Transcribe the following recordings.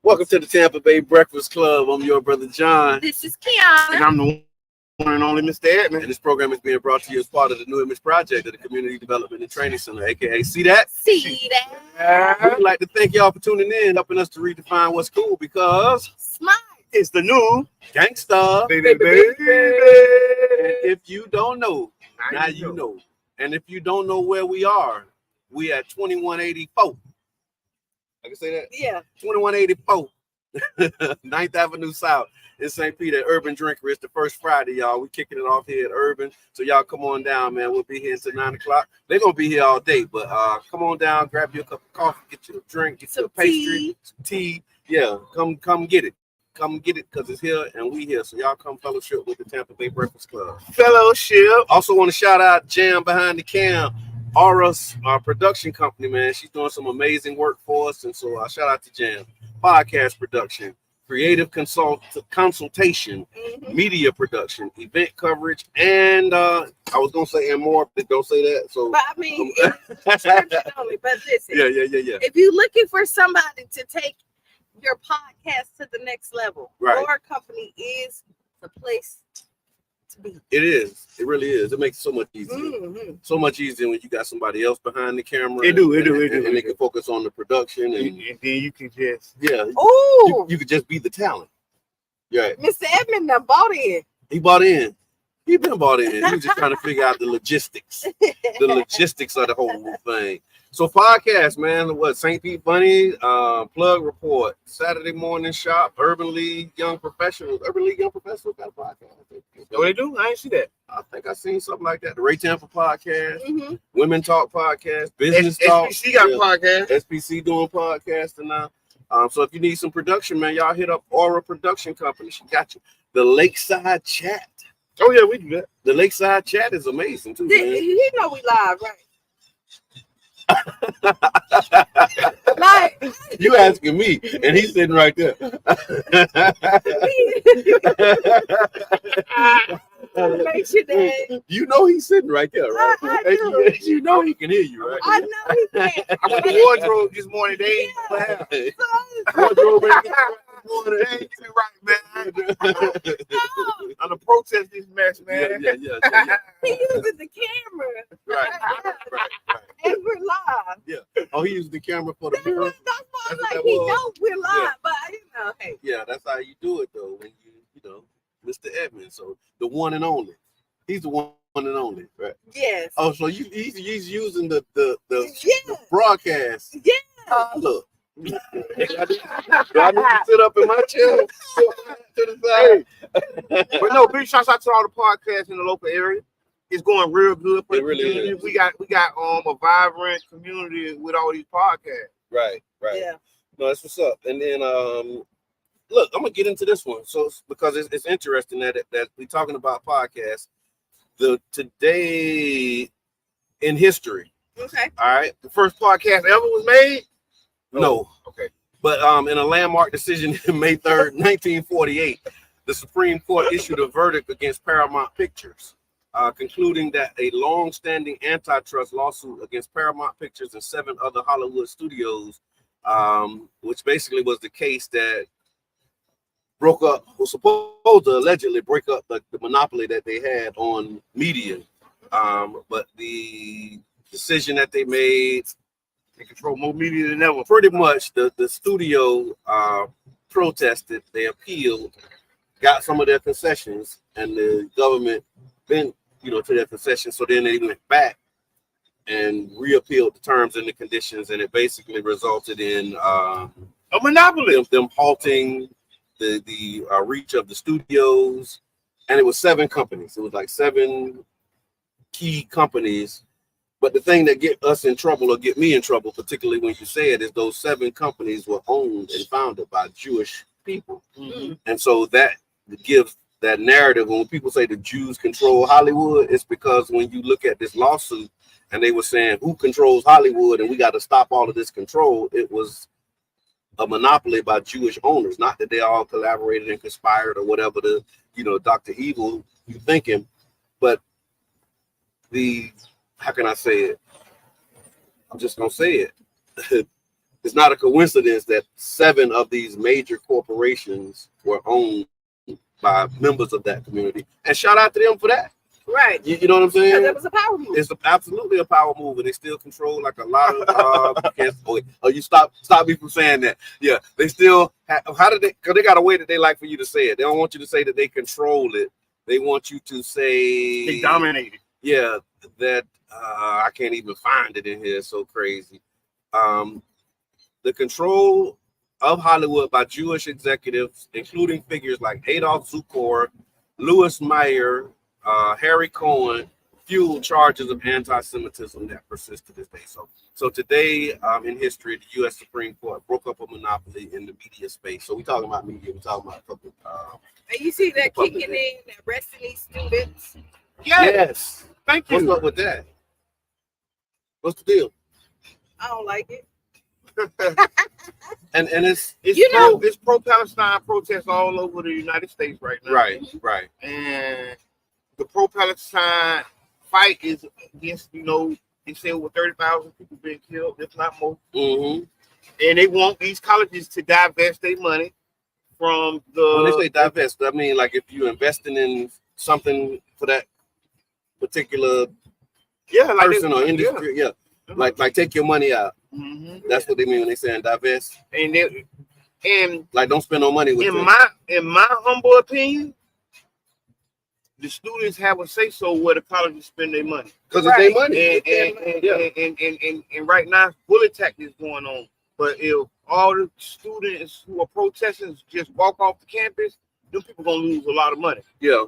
Welcome to the Tampa Bay Breakfast Club. I'm your brother John. This is Kiana. And I'm the one and only Mr. Edmond. And this program is being brought to you as part of the New Image Project of the Community Development and Training Center, aka See That? See that? We'd like to thank y'all for tuning in, helping us to redefine what's cool because Smart. It's the new gangsta. baby. And if you don't know, now you know. And if you don't know where we are, we at 2184. I can say that? Yeah. 2184 9th Avenue South in St. Peter, Urban Drinkery. It's the first Friday, y'all. We kicking it off here at Urban. So y'all come on down, man. We'll be here until 9 o'clock. They're going to be here all day, but come on down, grab your cup of coffee, get you a drink, get you a pastry, some tea. Yeah, come get it. Come get it because it's here and we here. So y'all come fellowship with the Tampa Bay Breakfast Club. Fellowship. Also want to shout out Jam behind the cam. Aura's production company, man. She's doing some amazing work for us. And so shout out to Jam. Podcast production, creative consultation, media production, event coverage, and I was going to say and more, but don't say that. So, But I mean, it's only. But listen. Yeah. If you're looking for somebody to take your podcast to the next level, Right. Your company is the place to be. It is. It really is. It makes it so much easier. So much easier when you got somebody else behind the camera. It do. And they can focus on the production. And then you can just. Yeah. Ooh. You could just be the talent. Right. Mr. Edmond done bought in. He bought in. He been bought in. He was just trying to figure out the logistics. The logistics of the whole thing. So podcast, man, what St. Pete Bunny, Plug Report, Saturday Morning Shop, Urban League Young Professionals. Urban League Young Professionals got a podcast. Oh, they do? I ain't see that. I think I seen something like that. The Ray Tampa podcast, Women Talk podcast, Business Talk. SPC got a podcast. SPC doing podcasting now. So if you need some production, man, y'all hit up Aura Production Company. She got you. The Lakeside Chat. Oh, yeah, we do that. The Lakeside Chat is amazing, too, man. You know we live, right? Like you asking me, and he's sitting right there. Make sure that You know he's sitting right there, right? I do. You know he can hear you, right? I know he can. I went to wardrobe this morning. They ain't Wardrobe ain't right, man. I'm gonna protest this mess, man. Yeah. He uses the camera. Right. And we're live. Yeah. Oh, he used the camera for the mirror. That's why I'm That's like, what he that was. knows we're live, Yeah. but hey. Yeah, that's how you do it, though. When you know, Mr. Edmond, so the one and only. He's the one and only, right? Yes. Oh, so he's using the Yeah. broadcast. Yeah. Look. Do I need to sit up in my chair to the side? But no, big shouts out to all the podcasts in the local area. It's going real good for It the really community. is. We got a vibrant community with all these podcasts. Right. Yeah. No, that's what's up. And then look, I'm gonna get into this one. So because it's interesting that we're talking about podcasts. The today in history. Okay. All right. The first podcast ever was made? No. Okay. But in a landmark decision in May 3rd, 1948, the Supreme Court issued a verdict against Paramount Pictures, concluding that a long-standing antitrust lawsuit against Paramount Pictures and 7 other Hollywood studios, which basically was the case that was supposed to allegedly break up the monopoly that they had on media. But the decision that they made, They control more media than ever. pretty much the studio protested, they appealed, got some of their concessions, and the government bent, to their concessions. So then they went back and reappealed the terms and the conditions, and it basically resulted in A monopoly. them halting the reach of the studios. And it was 7 companies. It was like 7 key companies. But the thing that get us in trouble, or get me in trouble, particularly when you say it, is those 7 companies were owned and founded by Jewish people. And so that gives that narrative. When people say the Jews control Hollywood, it's because when you look at this lawsuit and they were saying who controls Hollywood and we got to stop all of this control, it was a monopoly by Jewish owners. Not that they all collaborated and conspired or whatever the, Dr. Evil you thinking, but how can I say it? I'm just gonna say it. it's not a coincidence that 7 of these major corporations were owned by members of that community. And shout out to them for that. Right. You know what I'm saying? Because it was a power move. It's absolutely a power move, and they still control like a lot of. You stop me from saying that. Yeah, they still. How did they? Because they got a way that they like for you to say it. They don't want you to say that they control it. They want you to say they dominate it. Yeah, that I can't even find it in here. It's so crazy. The control of Hollywood by Jewish executives, including figures like Adolf Zukor, Louis Mayer, Harry Cohen, fueled charges of anti-Semitism that persist to this day. So today in history, the U.S. Supreme Court broke up a monopoly in the media space. So we're talking about media. We're talking about a couple. And you see that kicking in, arresting these students. Yes. Thank you. What's up with that? What's the deal? I don't like it. and it's it's pro-Palestine protests all over the United States right now. Right. And the pro-Palestine fight is against, they say over 30,000 people being killed, if not more. Mm-hmm. And they want these colleges to divest their money from the. When they say divest, I mean like if you're investing in something for that particular person or industry, like take your money out. Mm-hmm. That's what they mean when they saying divest. And like don't spend no money with in them. my humble opinion, the students have a say so where the colleges spend their money. Because it's their money. And right now, bullet tactics going on. But if all the students who are protesting just walk off the campus, them people gonna lose a lot of money. Yeah.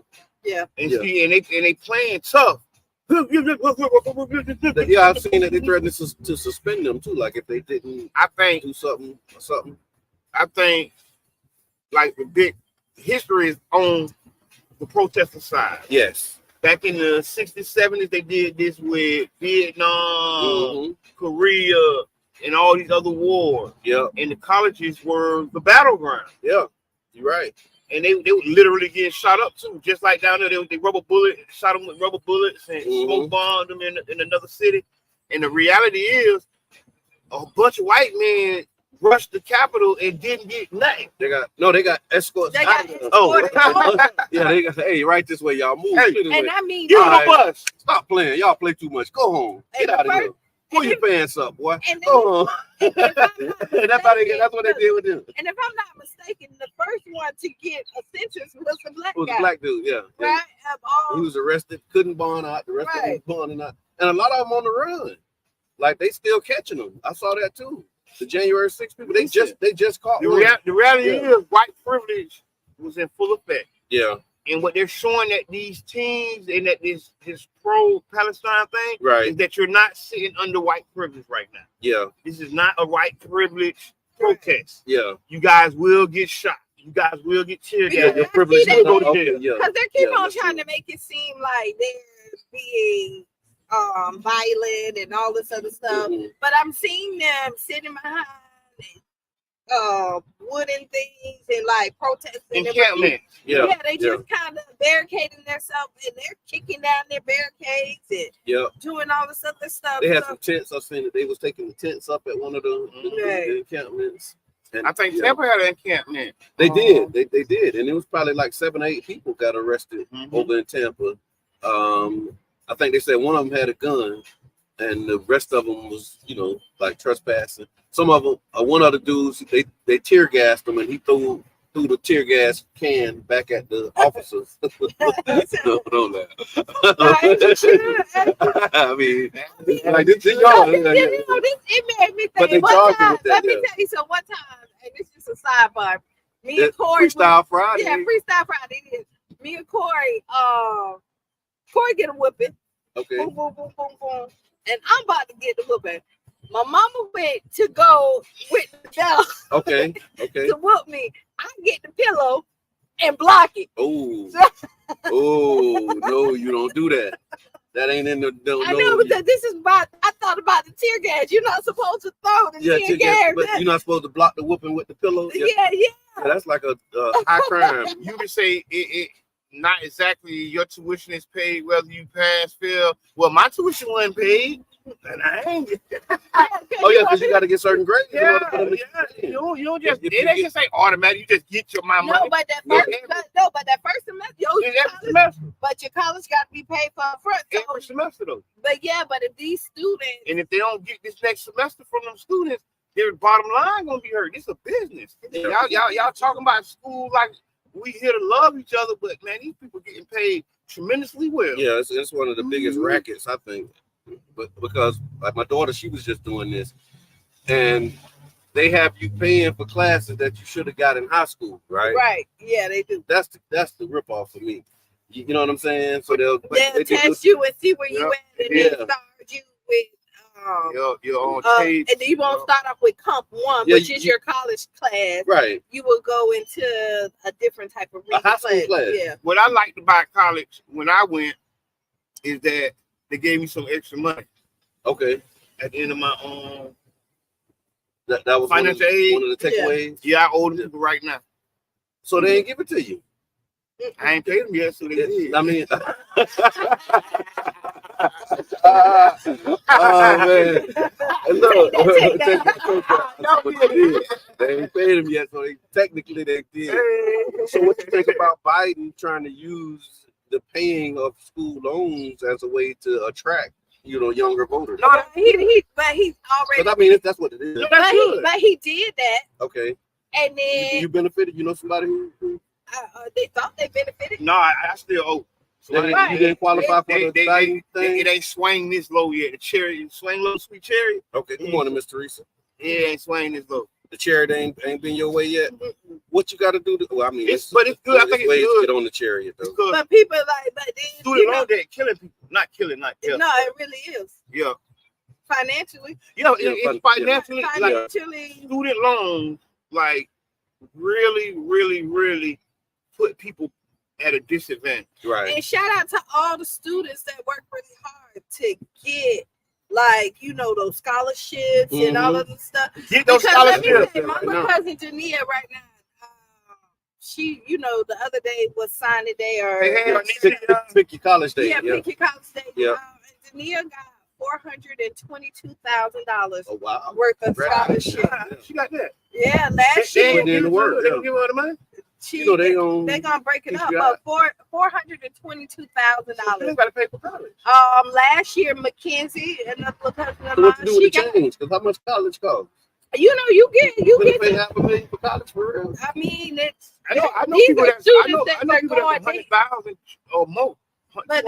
And they playing tough. Yeah, I've seen that they threatened to suspend them too. Like if they didn't, do something or something. I think like the big history is on the protester side. Yes. Back in the 60s, 70s, they did this with Vietnam, Korea, and all these other wars. Yeah. And the colleges were the battleground. Yeah, you're right. And they were literally getting shot up too, just like down there. They shot them with rubber bullets and smoke bombed them in another city. And the reality is, a bunch of white men rushed the Capitol and didn't get nothing. They got escorts. They got Yeah, they got hey, right this way, y'all move. And I mean, give them a bus. Stop playing. Y'all play too much. Go home. Get out of here. Pull your pants up, boy. Go on. That's what they did with them. And if I'm not mistaken, the first one to get a sentence was the black guy. It was a black dude, yeah. Right? He was arrested, couldn't bond out. The rest of them was bonding out. And a lot of them on the run. Like they still catching them. I saw that too. The January 6th people, they just caught the reality is white privilege was in full effect. Yeah. And what they're showing that these teams and that this pro-Palestine thing is that you're not sitting under white privilege right now. Yeah. This is not a white privilege protest. Yeah. You guys will get shot. You guys will get tear gas. Yeah, your privilege will go to jail. Because they keep on trying to make it seem like they're being violent and all this other stuff. But I'm seeing them sitting behind wooden things and like protesting. Encampment. They just kind of barricading themselves and they're kicking down their barricades and doing all this other stuff. They had some tents. I've seen that they was taking the tents up at one of the encampments. And, I think Tampa had an encampment. They did. They did. And it was probably like 7 or 8 people got arrested over in Tampa. I think they said one of them had a gun and the rest of them was, like trespassing. Some of them, one of the dudes, they tear gassed him and he threw the tear gas can back at the officers. Don't laugh. I mean, like this y'all. It made me think. But they charged him with that. Let me tell you, so one time, and this is a sidebar. Me and Corey. Freestyle Friday. Yeah, Freestyle Friday. It is. Me and Corey, Corey get a whooping. Okay. Boom, boom, boom, boom, boom. And I'm about to get the whooping. My mama went to go with the bell. Okay. To whoop me. I get the pillow and block it. Oh, no, you don't do that. That ain't in the. I know, because this is about. I thought about the tear gas. You're not supposed to throw the tear gas, but you're not supposed to block the whooping with the pillow. Yeah. That's like a high crime. You can say it not exactly your tuition is paid whether you pass, fail. Well, my tuition wasn't paid. And I ain't. Oh yeah, because you got to get certain grades. in order for them to You don't just. If It ain't just say automatic. You just get your money. No, but that first semester, Every semester. but your college got to be paid for up front. So, Every semester though. but if these students, And if they don't get this next semester from them students, their bottom line gonna be hurt. This is a business. Y'all talking about school like we here to love each other, but man, these people getting paid tremendously well. Yeah, it's one of the biggest rackets, I think. But because like my daughter, she was just doing this, and they have you paying for classes that you should have got in high school, right? right? Yeah, they do. That's the ripoff for me. You know what I'm saying? So They'll test you and see where you at, and then start you with You're on and then you won't start off with Comp 1, which is your college class. Right. You will go into a different type of reading high school class. Yeah. What I liked about college when I went is that they gave me some extra money. Okay. At the end of my That was financial aid. One of the takeaways. Yeah, I owe them people right now. So they ain't give it to you. I ain't paid them yet, so they did. I mean, oh man, look, they ain't paid them yet, so technically they did. So what you think about Biden trying to use the paying of school loans as a way to attract, younger voters? No, but he's already. Because I mean, if that's what it is. No, that's good. But he did that. Okay. And then you benefited. You know somebody who they thought they benefited. No, I still owe. So you didn't qualify for the Biden thing. It ain't swing this low yet. The cherry, swing low, sweet cherry. Okay, good morning, Miss Teresa. It ain't swing this low. The chariot ain't been your way yet. What you got to do? Well, I mean, it's good. I think it's ways good to get on the chariot though. But people but then student loan debt killing people, not killing. No, it really is. Yeah. Financially. Yeah, it's financially. Financially. Like, student loans, like really, really, really put people at a disadvantage. Right. And shout out to all the students that work really hard to get. Like, those scholarships and all of the stuff. Get those scholarships. My little cousin Jania right now, she, the other day was signing day or pick your college day. Yeah, pick your college day. Yeah. And Jania got $422,000 worth of scholarship. She got that. Yeah, last year. They give her the money. They're gonna break it up, but $422,000. You got to pay for college. Last year, Mackenzie, another cousin of mine, mine, she got change because how much college costs? You get pay $500,000 for college for real. I mean, I know people that $100,000 or more. But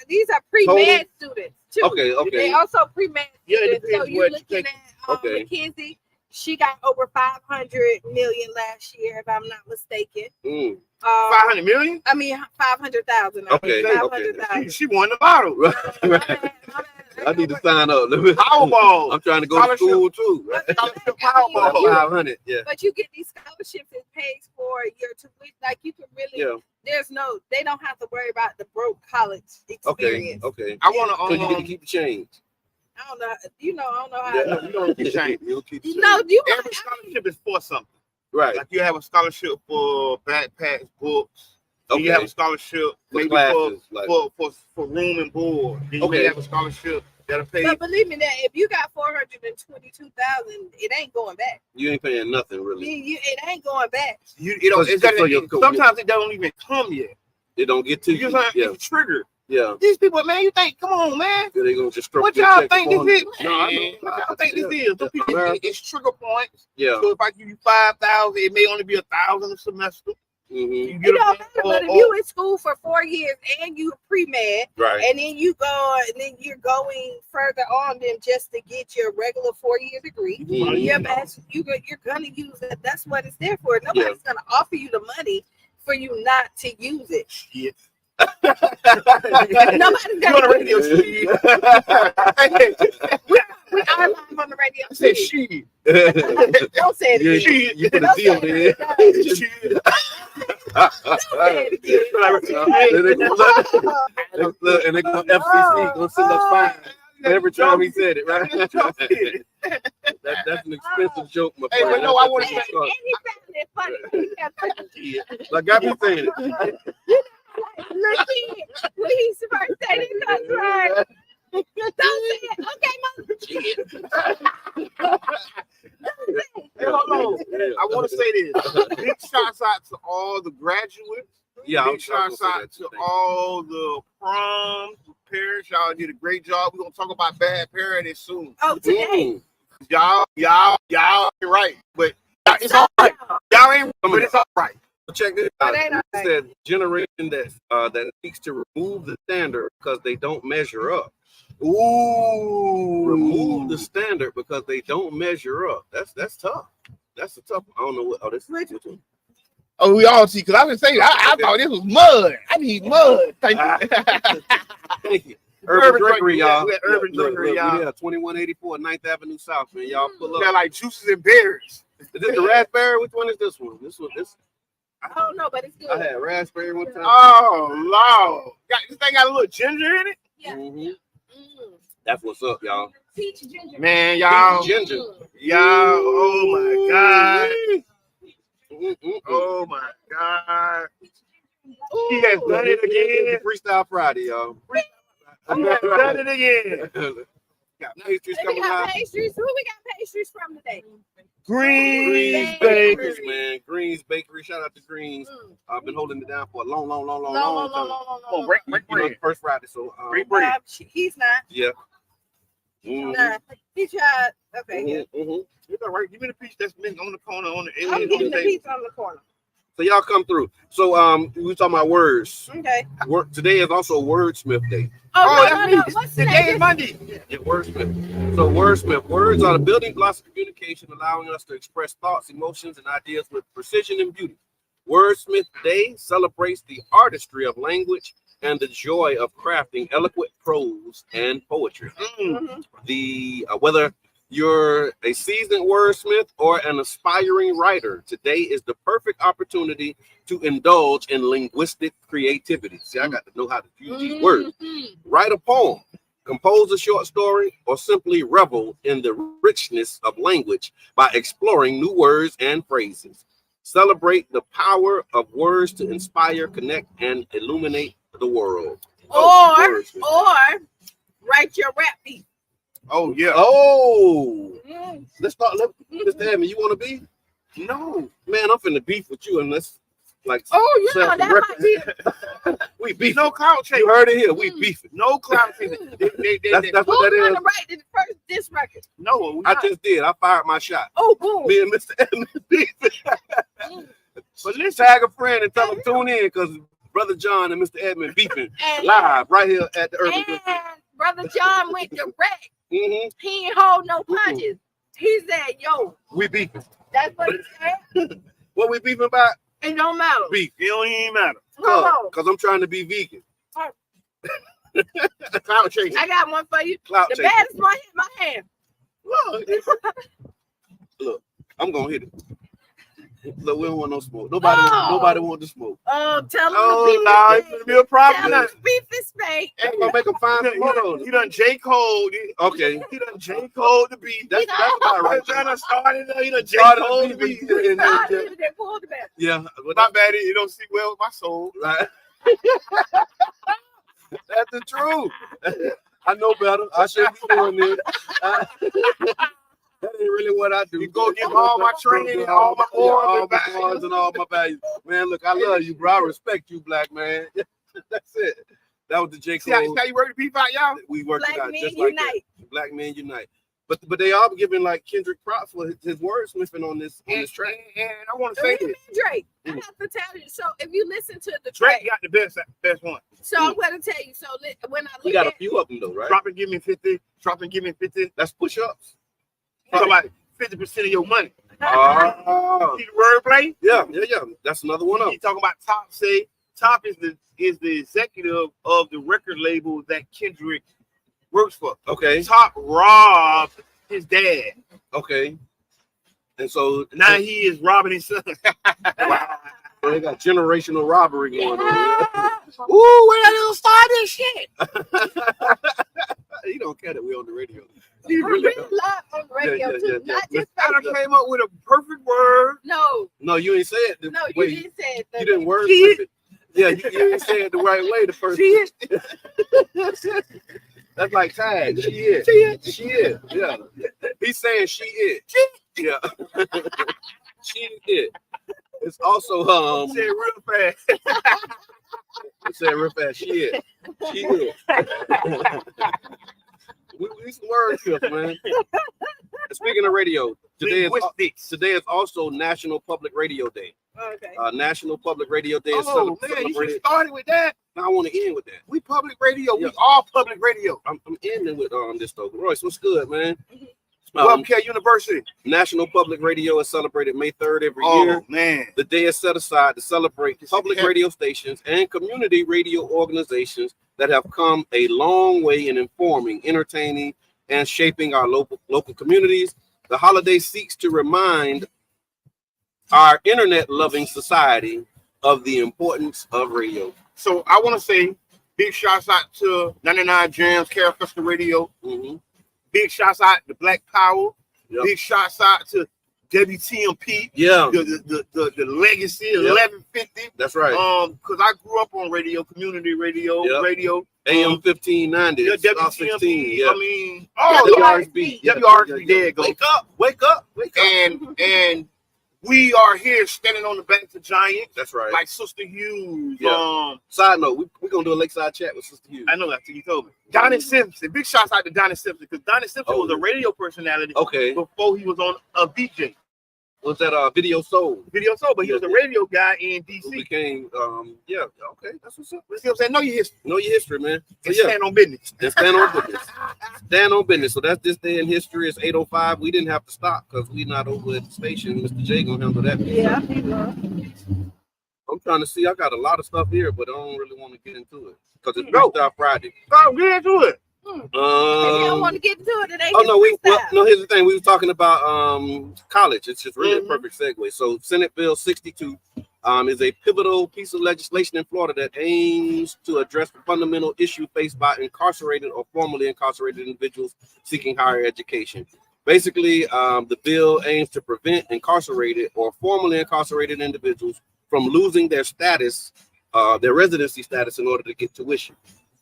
these are pre-med students too. Okay. They also pre-med students. So you're looking at Mackenzie. She got over 500 million last year, if I'm not mistaken. 500 million? I mean 500,000. Okay. 500,000. She won the bottle. Right. I need to sign up. Powerball. I'm trying to go to school too. Right? Powerball. 500. Yeah. But you get these scholarships that pays for your tuition. Like you can really. Yeah. They don't have to worry about the broke college experience. Okay. I want to. So you get to keep the change. I don't know. I don't know how. Yeah, you don't keep change. You'll keep the change. No, every scholarship is for something. Right. Like you have a scholarship for backpacks, books. Okay. You have a scholarship maybe classes, for room and board. Then you have a scholarship that'll pay. But believe me, that if you got 422,000, it ain't going back. You ain't paying nothing really. It ain't going back. Sometimes it don't even come yet. It don't get to you. It's triggered. Yeah. These people, man, you think? Come on, man. They gonna just what y'all think this is? No, I know. What y'all think this is? It's trigger points. Yeah. So if I give you 5,000, it may only be 1,000 a semester. Mm-hmm. It don't matter, but if you in school for 4 years and you pre-med, right, and then you're going further on than just to get your regular 4-year degree, you're gonna use it. That's what it's there for. Nobody's gonna offer you the money for you not to use it. Yeah. Nobody's gonna on the radio. we are live on the radio. I said she. Don't say it again. She. You put a deal there. And they go FCC gonna send us fine every time he said it, right? That's an expensive joke, my friend. Hey, no, I want to say. And he found it funny. Like I be saying it. Look, when he first said it, that's right. Don't say it. Okay, mother. Hey, hold on. I want to say this. Big shouts out to all the graduates. Yeah, Big shouts out to all the proms, parents. Y'all did a great job. We're gonna talk about bad parenting soon. Oh, today. Y'all ain't right, but it's all right. Y'all ain't, but it's all right. Check this out. It said generation that seeks to remove the standard because they don't measure up. Ooh, remove the standard because they don't measure up. That's tough. That's a tough one. I don't know what. Oh, this which one? Oh, we all see, because I've been saying, I thought this was mud. I need mud. Thank you. Thank you. Urban Drinkery, y'all. We Urban Drinkery, y'all. Yeah, 2184 9th Avenue South, man. Y'all pull up. Got like juices and berries. Is this the raspberry? Which one is this one? This. I don't know, but it's good. I had raspberry one time. Oh, Lord. This thing got a little ginger in it? Yeah. Mm-hmm. That's what's up, y'all. Peach ginger. Man, y'all. Peach ginger. Y'all, oh my God. Mm-mm-mm. Oh my God. He has done it again. Freestyle Friday, y'all. He has done it again. Got pastries We coming got out. pastries. Who we got pastries from today? Greens Bakery. Bakery. Man. Greens Bakery. Shout out to Greens. I've been holding it down for a long time. Oh, break You know, bread. first Friday, so Break bread. He's not. yeah. Nah, he tried. Okay, yeah. It's all right. Give me the piece that's been on the corner on the I'm getting the pizza on the corner. So y'all come through. So we talking about words. Okay. Today is also Wordsmith Day. No. What's today is Monday. Yeah, wordsmith. So wordsmith. Words are the building blocks of communication, allowing us to express thoughts, emotions, and ideas with precision and beauty. Wordsmith Day celebrates the artistry of language and the joy of crafting eloquent prose and poetry. Whether you're a seasoned wordsmith or an aspiring writer, today is the perfect opportunity to indulge in linguistic creativity. See, I got to know how to use these words. Write a poem, compose a short story, or simply revel in the richness of language by exploring new words and phrases. Celebrate the power of words to inspire, connect, and illuminate the world. Or write your rap beat. Oh, yeah. Oh, let's start. Mr. Edmund, you want to be? No. Man, I'm finna beef with you, and let's like. Oh, yeah, that might be. We beef. No cloud chasing. You heard it here. We beefing. No cloud chasing. That's what Who's that is. gonna write the first diss record? No, I just did. I fired my shot. Oh, boom. Me and Mr. Edmund beefing. But let's tag a friend and tell them tune in because Brother John and Mr. Edmund beefing live right here at the Urban. And Brother John went direct. Mm-hmm. He ain't hold no punches. He said, "Yo, we beefing." that's what he said. What we beefing about? It don't matter. Beef. It don't even matter. Come on. Because I'm trying to be vegan. Cloud chasing. I got one for you. Clout The chasing. baddest one hit my hand. Look, I'm gonna hit it. Look, we don't want no smoke. Nobody want to smoke. Tell him it's gonna be a problem. Tell him beef is fake. I'm gonna make them find some more. You done J. Cole. Okay. He done J. Cole the beat. That's about right. He done started. He done J. Started Cole the the beat. They pulled the back. Yeah, but My bad. It don't sit well with my soul. right. That's the truth. I know better. I shouldn't be doing this. That ain't really what I do. You go give all my training, all my morals and all my values. Man, look, I love you, bro. I respect you, black man. That's it. That was the J. Cole. See how you work the beef out, y'all? We worked it Black out men just like unite. that. Black men unite. But they all giving like Kendrick props for his wordsmithing on this track. And I want to say this. Drake. I have to tell you. So if you listen to the Drake track, got the best one. so I'm going to tell you. So when I We look got a at few of them though, right? Drop and give me 50. Drop and give me 50. That's push-ups. Talk about 50% of your money. Oh, See the wordplay? yeah. That's another one of You talking about Top say Top is the executive of the record label that Kendrick works for. Okay. Top robbed his dad. Okay. And so Now he is robbing his son. So they got generational robbery going on. Ooh, where did it start this shit? You don't care that we're on the radio. We're really live on the radio Yeah. too. Not just I done came up with a perfect word. No, No, you ain't said it. no, you Wait, didn't say it. you didn't word it. Yeah, you didn't say it the right way the first See it? That's like tag. She is. She is. Yeah. He's saying she is. Yeah. She is. It's also Say it real fast. he said real fast. She is. She is. we need some word clips, man. Speaking of radio, today is also National Public Radio Day. Okay. National Public Radio Day is Oh man, you should have started with that. Now I want to end with that. We public radio. Yeah. We all public radio. I'm ending with this though. Royce, what's good, man? Wellcare University. National Public Radio is celebrated May 3rd every year. Oh man. The day is set aside to celebrate public radio stations and community radio organizations that have come a long way in informing, entertaining, and shaping our local communities. The holiday seeks to remind our internet-loving society of the importance of radio. So I want to say big shouts out to 99 Jams, Carafesta Radio. Mm-hmm. Big shouts out to Black Power. Yep. Big shouts out to WTMP. Yeah. The legacy 1150. That's right. Because I grew up on radio, community radio, radio. AM 1590. Yeah, WTMP. Yeah. I mean, WRSB. WRSB. There it goes. Wake up. And we are here standing on the backs of giants. That's right. Like Sister Hughes. Yeah. Side note, we're going to do a lakeside chat with Sister Hughes. I know that. You told me. Donnie Simpson. Big shouts out to Donnie Simpson because Donnie Simpson was a radio personality before he was on a DJ. Was that Video Soul? Video Soul, but he was a radio guy in DC. Who became, that's what's up. You see what I'm saying? Know your history. Know your history, man. So stand on business. And stand on business. Stand on business. So that's this day in history. It's 8:05. We didn't have to stop because we're not over at the station. Mr. J gonna handle that. Yeah, he will. I'm trying to see. I got a lot of stuff here, but I don't really want to get into it because it's Freestyle Friday. Go get into it. Maybe I don't want to get into it. Here's the thing. We were talking about college. It's just really a perfect segue. So Senate Bill 62 is a pivotal piece of legislation in Florida that aims to address the fundamental issue faced by incarcerated or formerly incarcerated individuals seeking higher education. Basically, the bill aims to prevent incarcerated or formerly incarcerated individuals from losing their status, their residency status, in order to get tuition.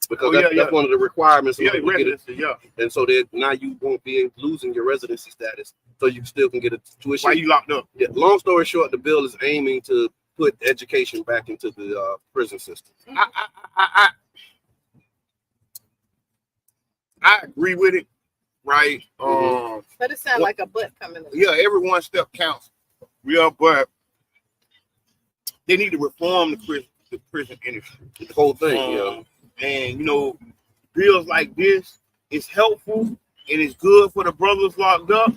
Because that's one of the requirements. And so that now you won't be losing your residency status, so you still can get a tuition. Why you locked up? Yeah. Long story short, the bill is aiming to put education back into the prison system. I agree with it, right? But it sounds like a butt coming in. Yeah, every one step counts. Yeah, but they need to reform the prison industry. The whole thing, And bills like this is helpful and it's good for the brothers locked up,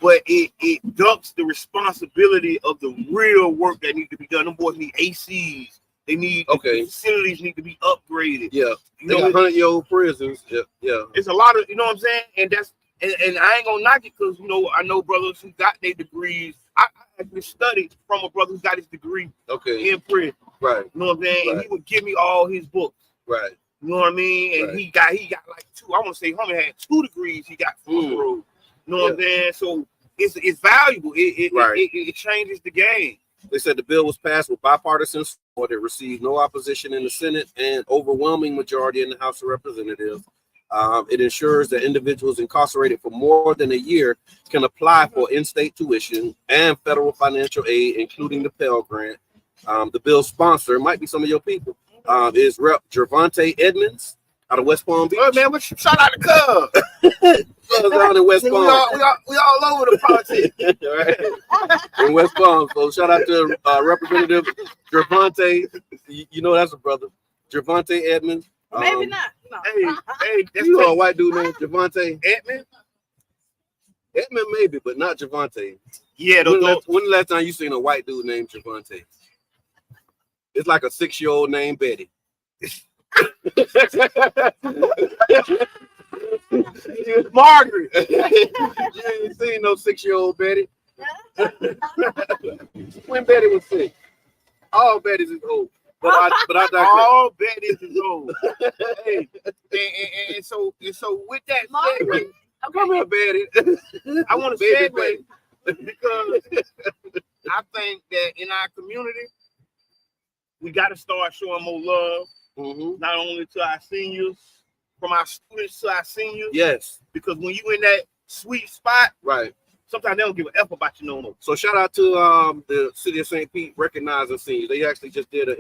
but it ducks the responsibility of the real work that needs to be done. Them boys need ACs. They need the facilities need to be upgraded. Yeah, they got 100-year-old prisons. Yeah. It's a lot of, you know what I'm saying, and that's and I ain't gonna knock it because I know brothers who got their degrees. I actually studied from a brother who got his degree in prison. Right. You know what I'm saying? Right. And he would give me all his books. Right. You know what I mean? And he got like two. I want to say homie had 2 degrees. He got from the road. You know what I'm saying? So it's valuable. It changes the game. They said the bill was passed with bipartisan support. It received no opposition in the Senate and overwhelming majority in the House of Representatives. It ensures that individuals incarcerated for more than a year can apply for in-state tuition and federal financial aid, including the Pell Grant. The bill's sponsor might be some of your people. Is Rep. Gervonta Edmonds out of West Palm Beach. Oh man, shout out to Cub. Cubs out in West Palm. We all over the politics. Right? In West Palm. So shout out to Representative Gervonta. You know that's a brother. Gervonta Edmonds. Maybe not. No. Hey, that's you know a white dude named Gervonta Edmonds? Edmund maybe, but not Gervonta. Yeah. When the last time you seen a white dude named Gervonta? It's like a 6-year-old named Betty. Margaret. You ain't seen no 6-year-old Betty. When Betty was 6. All Bettys is old. But I digress. All Bettys is old. Hey, and so with that Margaret. Come here, Betty. I want to segue because I think that in our community, we got to start showing more love, not only to our seniors, from our students to our seniors. Yes. Because when you in that sweet spot, right. Sometimes they don't give a F about you no more. So shout out to the city of St. Pete recognizing seniors. They actually just did an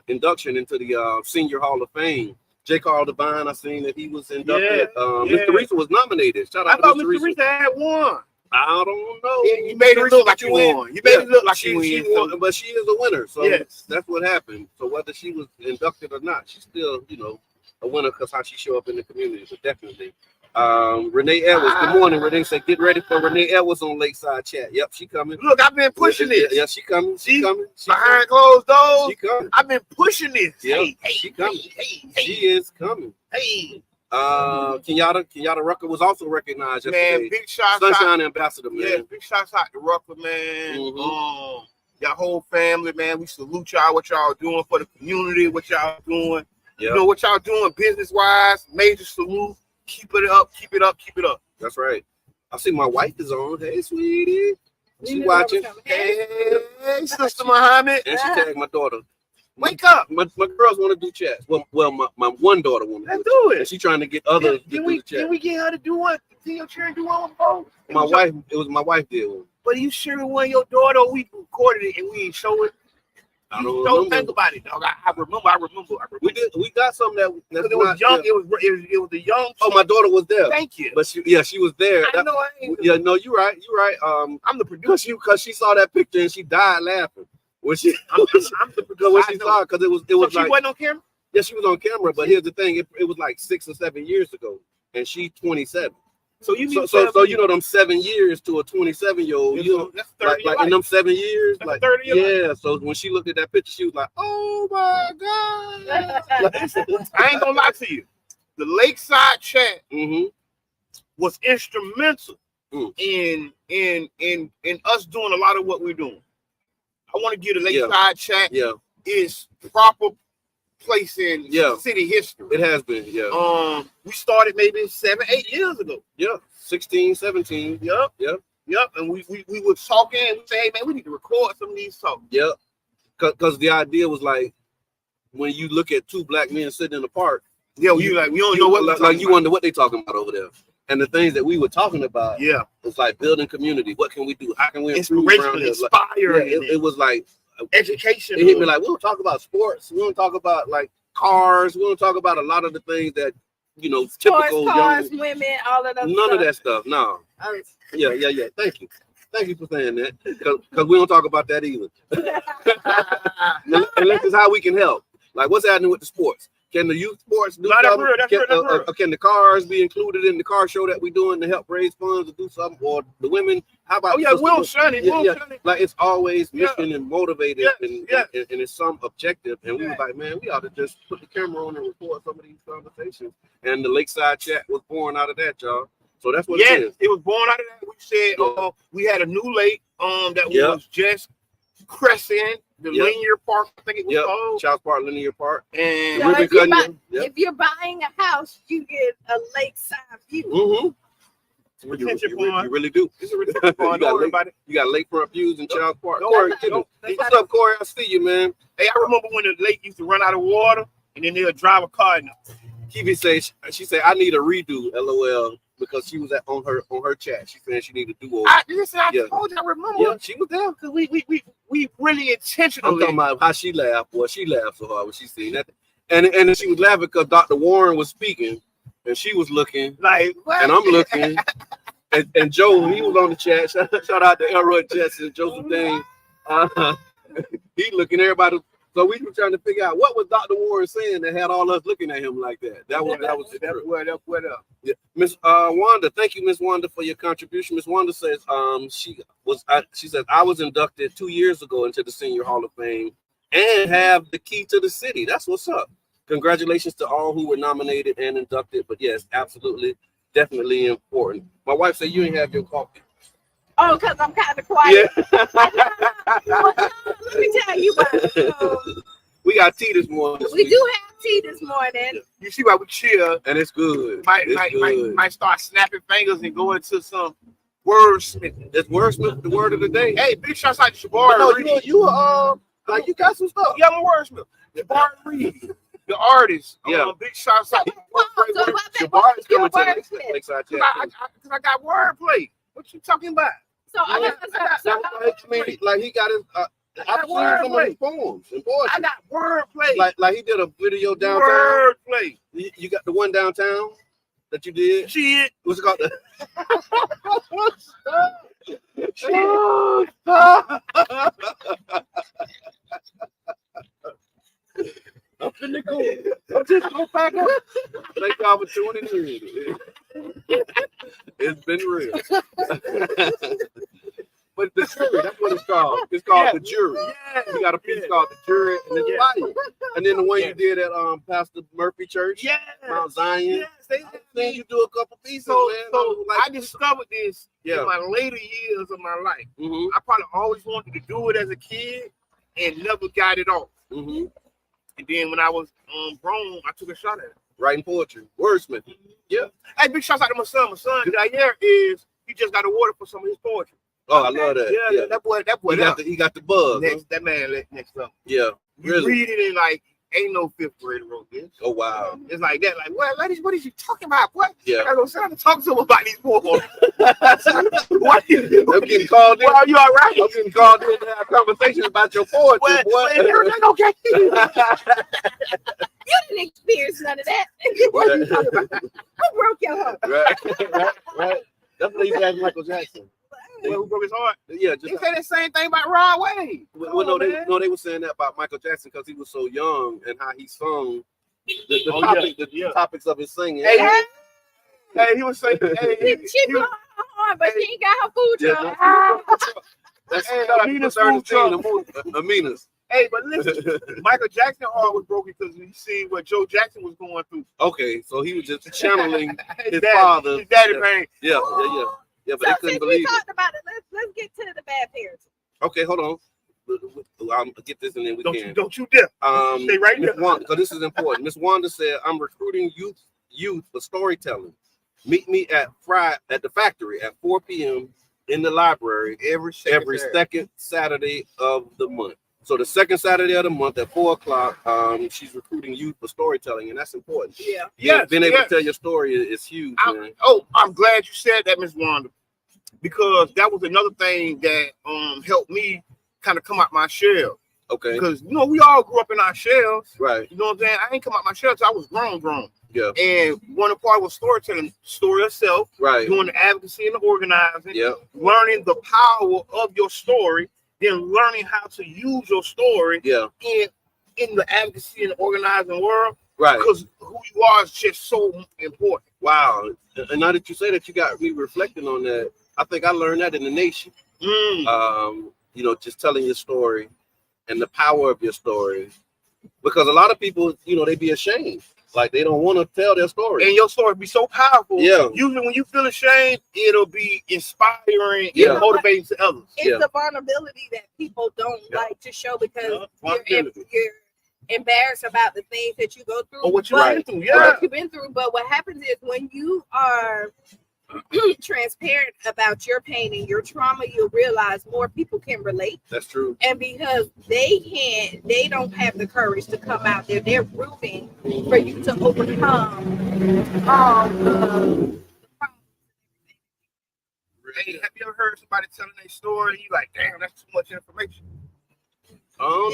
induction into the Senior Hall of Fame. J. Carl Devine, I seen that he was inducted. Miss Teresa was nominated. Shout out to Miss Teresa had won. I don't know. You made it look like you won. You made it look like she won. But she is a winner. So that's what happened. So whether she was inducted or not, she's still, a winner because how she show up in the community. So definitely. Renee Edwards, good morning. Renee said, get ready for Renee Edwards on Lakeside Chat. Yep, she coming. Look, I've been pushing this. Yeah, she coming. She coming. Behind closed doors. She coming. I've been pushing this. Yep, hey, she coming. Hey, she is coming. Hey. Kenyatta Rucker was also recognized yesterday. Man, big shots Sunshine out. Ambassador, man. Yeah, big shots out to Rucker, man. Y'all whole family, man. We salute y'all, what y'all doing for the community, what y'all doing. Yep. You know what y'all doing business-wise. Major salute. Keep it up, keep it up, keep it up. That's right. I see my wife is on. Hey, sweetie. She watching. Hey, Sister Muhammad. And she tagged my daughter. Wake up. My girls want to do chats. Well, my one daughter want to do it. And she trying to get others to do the chat. Can we get her to do one? Can your children do one with both? It was my wife did one. But are you sure it wasn't your daughter or we recorded it and we ain't show it? Don't think about it, dog. I remember. We got something that it was young. It was the young. Oh, my daughter was there. Thank you. But she was there. I know I ain't. Yeah, no, you're right. I'm the producer. Because she saw that picture and she died laughing. I'm the producer. When she saw it, because it was so like she wasn't on camera. Yeah, she was on camera. But here's the thing: it was like 6 or 7 years ago, and she's 27. So you know them 7 years to a 27-year-old. That's 30 like in them 7 years, that's like 30 yeah. So when she looked at that picture, she was like, "Oh my god!" I ain't gonna lie to you. The Lakeside Chat was instrumental in us doing a lot of what we're doing. I want to give the Lakeside Chat its proper place in city history. It has been, we started maybe 7-8 years ago. 16, 17. Yep. And we were talking and we say, hey man, we need to record some of these talks. Because the idea was like when you look at two black men sitting in the park, we don't know what like you wonder what they talking about over there. And the things that we were talking about, was like building community. What can we do? How can we improve around here? It was like education. It hit me like, we don't talk about sports. We don't talk about like cars. We don't talk about a lot of the things that, typical cars, women, all of those. None of that stuff. No. Yeah. Thank you for saying that. Because we don't talk about that either. Unless it's how we can help. Like, what's happening with the sports? Can the youth sports do something? Can the cars be included in the car show that we're doing to help raise funds to do something? Or the women? How about? Will Shunny. Like it's always mission and motivated, and it's some objective. And we was like, man, we ought to just put the camera on and record some of these conversations. And the Lakeside Chat was born out of that, y'all. So that's what it is. It was born out of that. We said we had a new lake that was just crescent. The linear park, I think it was called. Charles Park, linear park. And if you're buying a house, you get a lakeside view. You really do. It's a retention pond. You got lakefront views in Charles Park. Don't worry. What's up, Corey? I see you, man. Hey, I remember when the lake used to run out of water, and then they'll drive a car in it. She said, I need a redo, LOL, because she was on her chat. She said she needed a do-over. I told you, I remember. Yeah, she was there. Because we really intentionally. I'm talking about how she laughed. Boy, she laughed so hard when she seen that. And then she was laughing because Dr. Warren was speaking, and she was looking. Like, what? And I'm looking. and Joe, he was on the chat. Shout out to Elroy Jetson, Joseph Dane. He looking, everybody. So we were trying to figure out what was Dr. Warren saying that had all us looking at him like that. That was what up. Yeah. Miss Wanda, thank you, Miss Wanda, for your contribution. Miss Wanda says she says I was inducted 2 years ago into the Senior Hall of Fame and have the key to the city. That's what's up. Congratulations to all who were nominated and inducted. But yes, absolutely, definitely important. My wife said you ain't have your coffee. Oh, because I'm kind of quiet. Let me tell you about we got tea this morning. We do have tea this morning. You see why we chill. And it's good. Might start snapping fingers and go into some wordsmith. It's wordsmith, the word of the day. Hey, big shots out to Jabari. No, you got some stuff. Yeah, I'm a wordsmith. Jabari Reed. the artist. Yeah. Big shots out. Jabari's coming to Lakeside Jackson. Because I got wordplay. What you talking about? So I mean, like he got his. I've seen some of his poems and poetry. I got wordplay. Like he did a video downtown. Wordplay. You got the one downtown that you did. Shit. What's it called? I'm finna go. I'm just go back up. Thank y'all for tuning in. It's been real. But the jury, that's what it's called. It's called the jury. You got a piece called the jury, and it's fire. And then the one you did at Pastor Murphy Church, Mount Zion. Then you do a couple pieces, man. So I discovered this in my later years of my life. I probably always wanted to do it as a kid and never got it off. And then when I was grown, I took a shot at it. Writing poetry, wordsmith. Yeah. Hey, big shouts out to my son. My son, he just got awarded for some of his poetry. Oh, I love that. Yeah. That boy. He got the buzz. That man next up. Yeah. You read it and like, ain't no fifth grader wrote this. Oh wow. It's like that. Like, what, ladies? What is you talking about? What? Yeah. I was trying to talk to him about these poems. What? I'm getting called in. Well, you all right? I'm getting called in to have conversations about your poetry. What? Everything okay? You didn't experience none of that. What are you talking about? Who broke your heart? Right. That's what he said, Michael Jackson. Who broke his heart? Yeah, they say the same thing about Rod Wave. They were saying that about Michael Jackson because he was so young and how he sung the topics of his singing. Hey, he was saying, she blew her heart, but she ain't got her food truck. That's Amina's food truck. Amina's. Hey, but listen, Michael Jackson's heart was broken because he see what Joe Jackson was going through. Okay, so he was just channeling his father. His daddy pain. Yeah, but they couldn't believe it. Talked about it. Let's get to the bad parenting. Okay, hold on. I'll get this and then we can. Don't you dare. Stay right there. Because this is important. Miss Wanda said, I'm recruiting youth for storytelling. Meet me at the factory at 4 p.m. in the library every second Saturday of the month. So the second Saturday of the month at 4 o'clock, she's recruiting youth for storytelling, and that's important. Yeah. Being able to tell your story is huge, man. I'm glad you said that, Miss Wanda, because that was another thing that helped me kind of come out my shell. Okay. Because we all grew up in our shells. Right. You know what I'm saying? I ain't come out my shell until I was grown. Yeah. And one part was storytelling, story itself. Right. Doing the advocacy and the organizing. Yeah. Learning the power of your story. Then learning how to use your story in the advocacy and the organizing world. Right. Because who you are is just so important. Wow. And now that you say that, you got me reflecting on that. I think I learned that in the nation. Just telling your story and the power of your story. Because a lot of people, they be ashamed. Like they don't want to tell their story. And your story be so powerful. Yeah. Usually when you feel ashamed, it'll be inspiring and motivating to others. It's the vulnerability that people don't like to show because you're embarrassed about the things that you go through. Or what you've been through. Yeah. What you've been through. But what happens is when you are transparent about your pain and your trauma, you'll realize more people can relate. That's true. And because they don't have the courage to come out there, they're rooting for you to overcome the problems. Hey, have you ever heard somebody telling their story and you like, damn, that's too much information? Yeah. I'm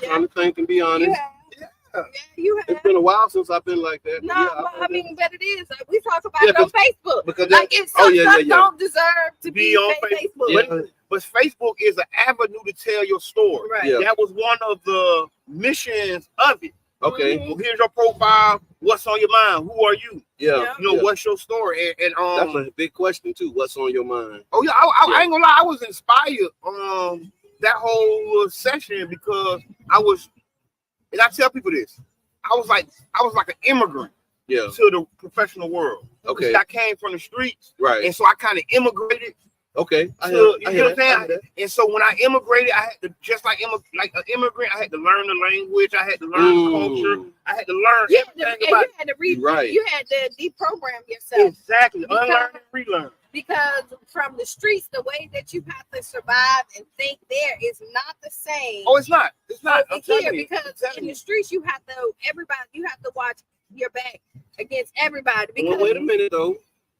trying to think and be honest. Yeah, you have. It's been a while since I've been like that. But it is. Like, we talk about it on Facebook. Because some stuff don't deserve to be on Facebook. But Facebook is an avenue to tell your story. Right. Yeah. That was one of the missions of it. Okay. Well, here's your profile. What's on your mind? Who are you? Yeah. What's your story? And that's a big question too. What's on your mind? Oh yeah, I ain't gonna lie. I was inspired that whole session because and I tell people this, I was like an immigrant to the professional world. Okay. I came from the streets. Right. And so I kind of immigrated. Okay. You know what I'm saying? And so when I immigrated, I had to, just like an immigrant, I had to learn the language, I had to learn the culture, I had to learn everything about you had to read, right. You had to deprogram yourself. Exactly. Unlearn and relearn. because from the streets, the way that you have to survive and think there is not the same. Oh, it's not. It's not. I'm Here, telling you. because in the streets, you have to watch your back against everybody. Because Well, wait a minute though.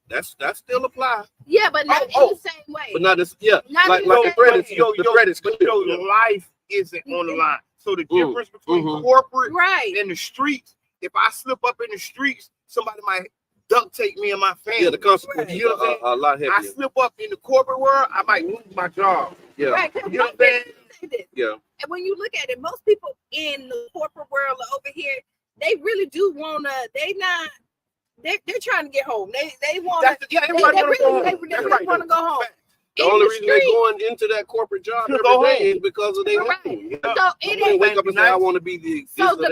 That's still apply. yeah, but not in the same way. But not this. Yeah, Not like in the the same thread way. is the thread is clear. Your life isn't on the line. So the difference between corporate Right. and the streets, if I slip up in the streets, somebody might duct tape me and my family. Yeah, the consequences You know what I'm saying? are a lot heavier. I slip up in the corporate world, I might lose my job. Yeah, Right, 'cause You know most what I'm people say this. yeah. And when you look at it, most people in the corporate world or over here, they really do wanna. They're trying to get home. They want to. Yeah, They everybody wanna go really home. want to go home. The In only the reason they're street, going into that corporate job To every go day home. is because of their Right. home. So You it can't is. wake up and say, I want to be the this So or the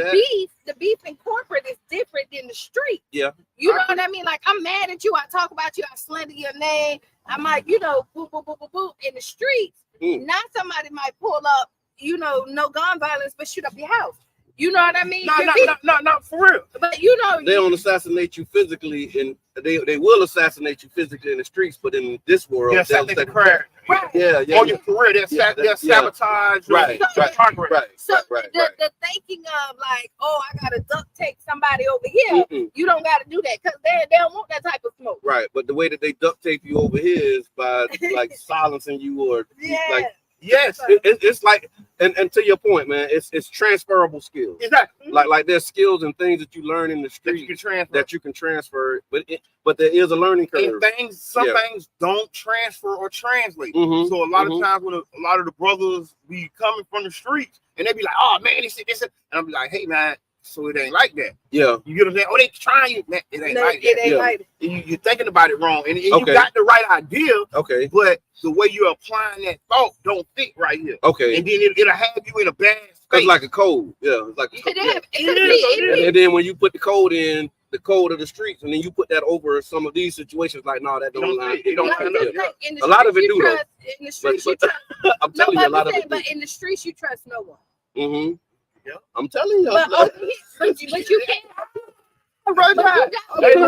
that. beef in corporate is different than the street. Yeah. You know what I mean? Like, I'm mad at you. I talk about you. I slander your name. I might, boo, boo, boo, boo, boo. In the streets, now somebody might pull up, no gun violence, but shoot up your house. You know what I mean? Not for real. But They don't assassinate you physically, and they will assassinate you physically in the streets, but in this world, Yeah, they'll something crash. Right. yeah, Or your career, they'll sabotage. Right, right. So Right. the thinking of like, oh, I gotta duct tape somebody over here. You don't gotta do that because they don't want that type of smoke. Right, but the way that they duct tape you over here is by like silencing you or like Yes. it's like and to your point, man, it's transferable skills. Exactly. Like there's skills and things that you learn in the street that you can transfer, but there is a learning curve. And some things don't transfer or translate. Mhm, So a lot of times when a lot of the brothers be coming from the streets and they be like, oh man, this, and I'm be like, hey man, so it ain't like that. Yeah. You get what I'm saying? Oh, they trying you, man. It ain't like that. It ain't like And you're thinking about it wrong. And you got the right idea, Okay. but the way you're applying that thought don't fit right here. Okay. And then it'll have you in a bad space. It's like a code. Yeah. It's like and then when you put the code in, the code of the streets, and then you put that over some of these situations, like, no, that don't line. It don't line up. A lot of it do though. In the streets, you trust. I'm telling you, a lot of it. But in the streets, you trust no one. Mm-hmm. Yeah. I'm telling you. But you can't. Right now.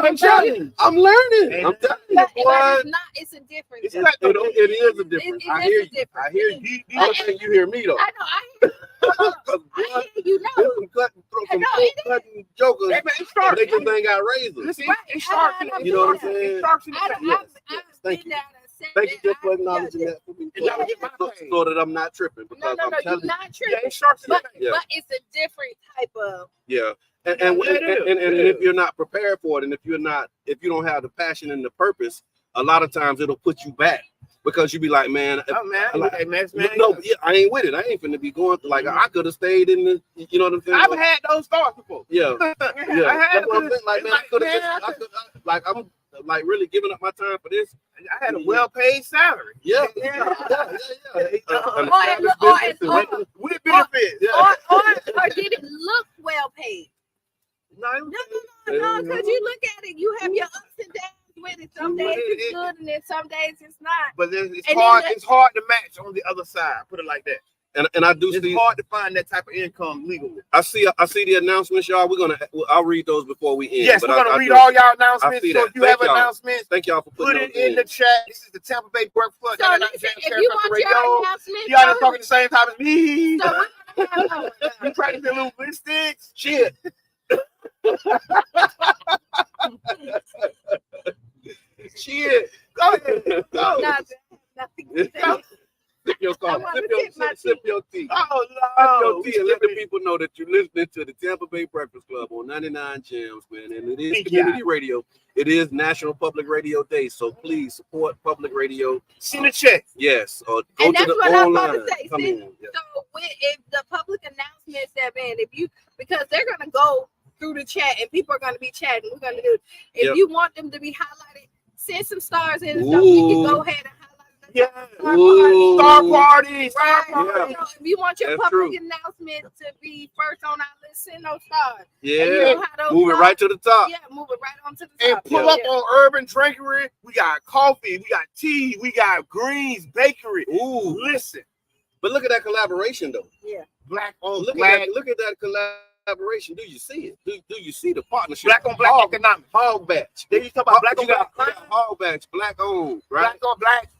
I'm telling you. I'm learning. I'm telling you. But it's not. It's a difference. It's not, It is a difference. I hear you. I hear you. I don't think you hear me though. I know. I hear you. There's some cutting jokers. They just ain't got razors. It starts in You know what I'm saying? It starts in Thank you. Thank you just for acknowledging that for me. So that I'm not tripping. Because I'm telling you're not tripping. Yeah, it starts in But it's a different type of. Yeah. And if you're not prepared for it, and if you don't have the passion and the purpose, a lot of times it'll put you back because you be like, man, no, I ain't with it. I ain't finna be going through, like I could have stayed in the, you know what I'm saying? I've had those thoughts before. Yeah, yeah. That's what I'm saying. Like, man, I'm like really giving up my time for this. I had a well-paid salary. Yeah. With benefits. Or did it look well paid? No, because you look at it, you have your ups and downs with it. Some days it's good, and then some days it's not. But it's hard to match on the other side. Put it like that. And I do see it's hard to find that type of income legally. I see the announcements, y'all. I'll read those before we end. Yes, we're gonna read all y'all announcements. So if you have announcements, thank y'all for putting it in the chat. This is the Tampa Bay Breakfast Club. So listen, if you want your announcements, y'all are talking the same time as me. So you practicing little lipsticks. Shit. Shit. Go ahead. Go. Nothing. Sip your coffee. Sip your tea. Oh, no. Sip your tea and let the people know that you're listening to the Tampa Bay Breakfast Club on 99 Gems, man. And it is community radio. It is National Public Radio Day. So please support public radio. Send a check. Yes. Or go and to that's the what online. I'm about to say. So if the public announcements that, man, because they're going to go through the chat and people are going to be chatting. We're going to do it. If you want them to be highlighted, send some stars in and stuff. We can go ahead and highlight. Star party. If you want your public announcement to be first on our list, send those stars. Yeah, move it right to the top. Yeah, move it right on to the top. And pull up on Urban Drinkery. We got coffee, we got tea, we got Greens Bakery. Ooh, listen. But look at that collaboration though. Yeah, black on look black. Look at that collaboration. collaboration, do you see it? Do you see the partnership? Black on black economics. Hog batch. Then you talk about black on black. Hog batch, black owned, right? Black on black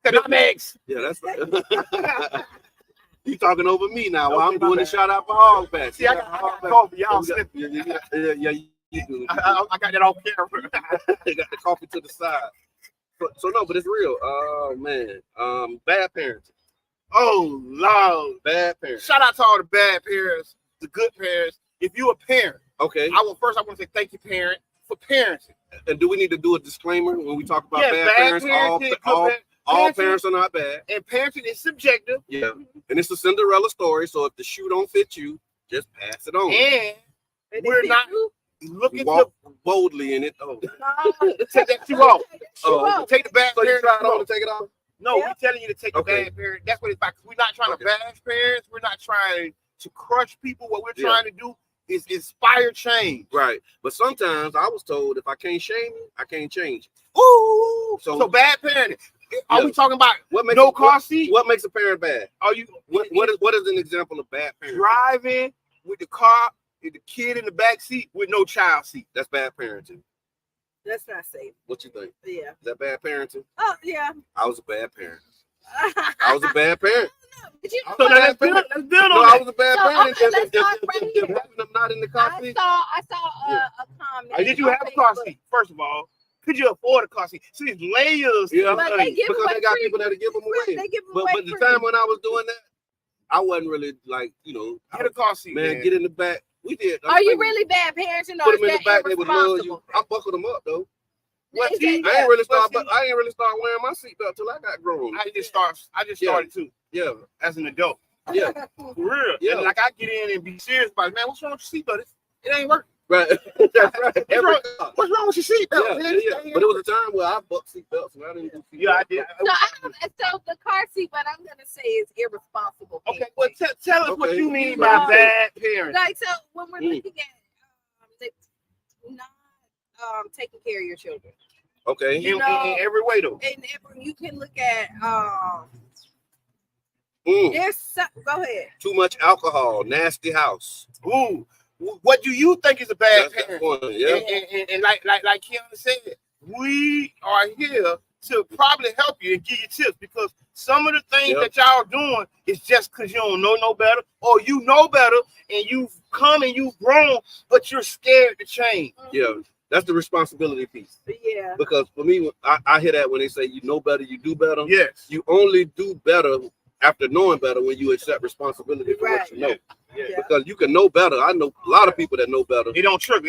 economics. Yeah, that's right. You talking over me now while I'm doing the shout out for hog batch. See, I got coffee. Y'all slipping. Yeah, you do. I got that on camera. They got the coffee to the side. So no, but it's real. Oh man, bad parenting. Oh Lord, Bad parenting. shout out to all the bad parents, the good parents. If you a parent, Okay. I want to say thank you, parent, for parenting. And do we need to do a disclaimer when we talk about Yeah, bad parents? All parents are not bad. And parenting is subjective. Yeah, and it's a Cinderella story. So if the shoe don't fit you, just pass it on. And we're not looking Walk to boldly in it. Oh, take that shoe off. Oh, Take the bad so you parent tried off. on to take it off? No, Yeah. we're telling you to take the Okay. bad parent. That's what it's about. We're not trying Okay. to bash parents. We're not trying to crush people. What we're Yeah. trying to do is inspire change. Right. But sometimes I was told if I can't shame you, I can't change you. Ooh. So- So bad parenting. Are Yeah. we talking about What makes no car seat? What makes a parent bad? Are you What is an example of bad parenting? driving with the car, with the kid in the back seat with no child seat? That's bad parenting. That's not safe. What you think? Yeah. Is that bad parenting? Oh yeah. I was a bad parent. I was a bad parent. But you I'm So a now bad let's build parent. let's build No, on I that. was a bad So, parent. okay, let's start right If here. having them not in the car I seat. saw Yeah. a comment. Did you have a car seat? First of all, could you afford a car seat? See, it's layers. to Yeah. the But thing. they give Because away they got free. people that give them away. They give them But away the free. time when I was doing that, I wasn't really like, I Get a car seat, man, get in the back. We did. Are you really bad parenting or Put is them in the that back, they would love you. irresponsible? I buckled them up though. What Is see? that- I ain't really start. But see- I ain't really start wearing my seatbelt till I got grown. I just started too Yeah, as an adult. yeah, For real. Yeah. And like I get in and be serious about it. Man, what's wrong with your seatbelt? It ain't working. right. That's right. Every wrong? car. What's wrong with your seatbelt? Yeah, Man, yeah. But it was a time where I bucked seatbelts and I didn't do seatbelts. Yeah, I did. So the car seat, what I'm gonna say is irresponsible. Okay, well, tell us what Okay. you mean Right. by bad parents. Like so when we're Mm. looking at not taking care of your children. Okay. In every way, though. And you can look at Mm. there's some, go ahead. Too much alcohol. Nasty house. Ooh, what do you think is a bad That's parent? one. Yeah. And like Keanu said, we are here to probably help you and give you tips because some of the things Yep. that y'all doing is just because you don't know no better, or you know better and you've come and you've grown, but you're scared to change. Yeah. That's the responsibility piece. Yeah. Because for me, I hear that when they say you know better, you do better. Yes. You only do better after knowing better when you accept responsibility for Right. what you know. Yeah. Because you can know better. I know a lot of people that know better. They don't trigger.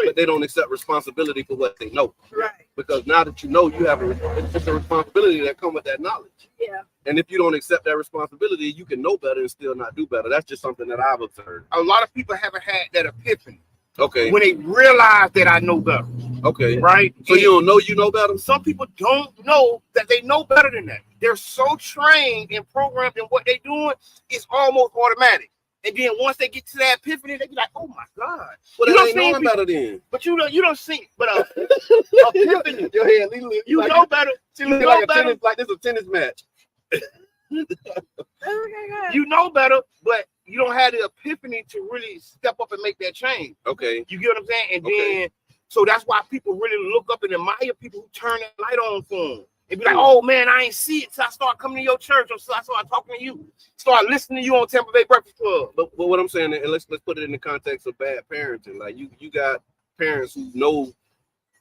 But they don't accept responsibility for what they know. Right. Because now that you know, you have it's a responsibility that comes with that knowledge. Yeah. And if you don't accept that responsibility, you can know better and still not do better. That's just something that I've observed. A lot of people haven't had that epiphany Okay. when they realize that I know better, Okay. right? So you don't know you know better? Some people don't know that they know better than that. They're so trained and programmed in what they're doing, it's almost automatic. And then once they get to that epiphany, they be like, "Oh my God!" Well, You that don't ain't see knowing people- better then. But you don't see. But epiphany, Your head, you know better. You like know a better. tennis, like this is a tennis match. Okay, You know better, but you don't have the epiphany to really step up and make that change. Okay. You get what I'm saying? And Okay. then, so that's why people really look up and admire people who turn that light on for them. And be like, "Oh man, I ain't see it till I start coming to your church, or so I start talking to you, start listening to you on Tampa Bay Breakfast Club." But what I'm saying, and let's put it in the context of bad parenting. Like you got parents who know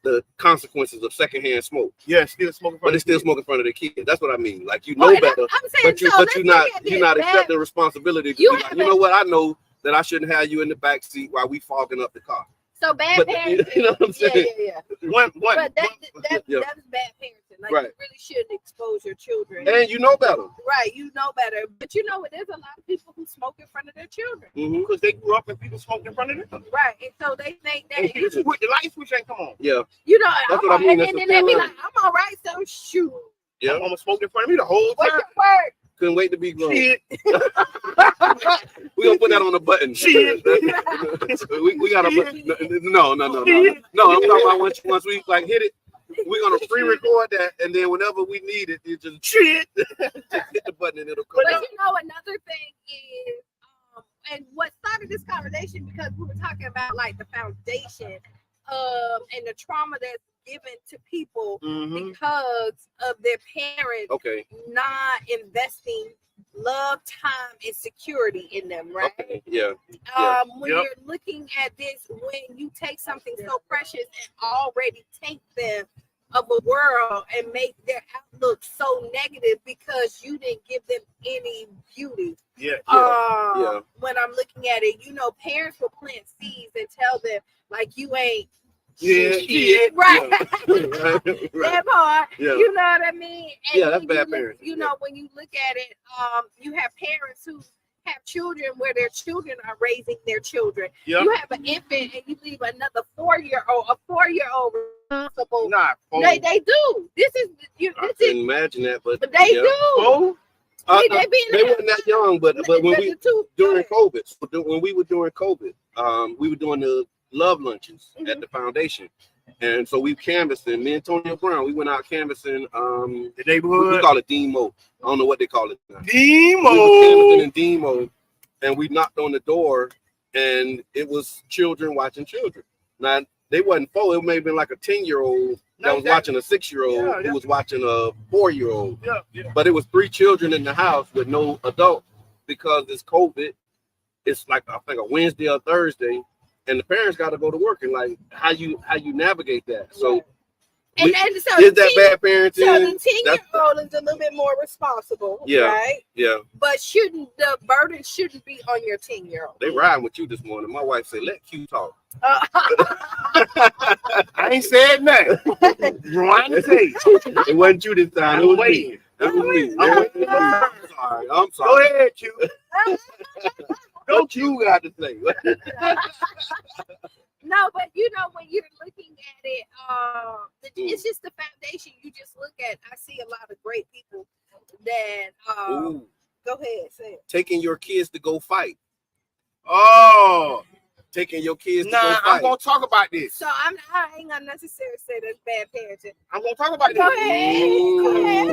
the consequences of secondhand smoke, Yeah, still smoking. but they still smoke in front of their kids. That's what I mean. Like you know Well, and better, I'm saying, but so you're let's not look at you're not this. accepting responsibility. To You be like, haven't- you know what? I know that I shouldn't have you in the back seat while we fogging up the car. So bad But parenting. you know what I'm saying? Yeah. One. But that Yeah. that's bad parenting. Like Right. you really shouldn't expose your children. And you know better. Right, you know better. But you know what? There's a lot of people who smoke in front of their children. Mm-hmm. Because they grew up and people smoked in front of them. Right. And so they think that And the light switch ain't come on. Yeah. you know, That's I'm what I all- mean, and that's then the they be feeling. like, I'm all right, so shoot. Yeah. My mama smoked in front of me the whole What's time. your word? Couldn't wait to be grown. Shit. We're gonna put that on the button. Shit. we gotta put no. I'm talking about once we like hit it, we're gonna pre-record that, and then whenever we need it, you just Shit. hit the button and it'll come But out. you know, another thing is, and what started this conversation because we were talking about like the foundation and the trauma that's given to people because of their parents not investing love, time, and security in them, right? Okay. Yeah. When you're looking at this, when you take something so precious and already take them of a world and make their outlook so negative because you didn't give them any beauty. When I'm looking at it, you know, parents will plant seeds and tell them like you ain't shit. Right. That part. You know what I mean? And that's bad parenting. You know, when you look at it, you have parents who have children where their children are raising their children. You have an infant and you leave another 4-year-old responsible. They do. This is I can imagine that, but they do. They weren't that young, but when we during COVID, when we were doing COVID, we were doing the love lunches at the foundation, and so we canvassing. Me and Antonio Brown, we went out canvassing the neighborhood. We call it Demo. I don't know what they call it now. Demo. We were canvassing in Demo, and we knocked on the door, and it was children watching children. Now they wasn't 4; it may have been like a 10-year-old that was watching a 6-year-old who was watching a 4-year-old. But it was 3 children in the house with no adult because it's COVID. It's like I think a Wednesday or Thursday. And the parents got to go to work, and like how you navigate that. So, so is that bad parenting? So the 10-year-old is a little bit more responsible, right? Yeah. But the burden shouldn't be on your 10-year-old. They riding with you this morning. My wife said, "Let Q talk." I ain't said nothing. It wasn't you this time. It was me. It was me. I'm sorry. Go ahead, Q. Don't you got to say? No, but you know, when you're looking at it, it's just the foundation. You just look at. I see a lot of great people that. Go ahead, say it. Taking your kids to go fight. Taking your kids to go fight. I'm gonna talk about this. So I ain't gonna necessarily say that's bad parenting. I'm gonna talk about this. Go ahead.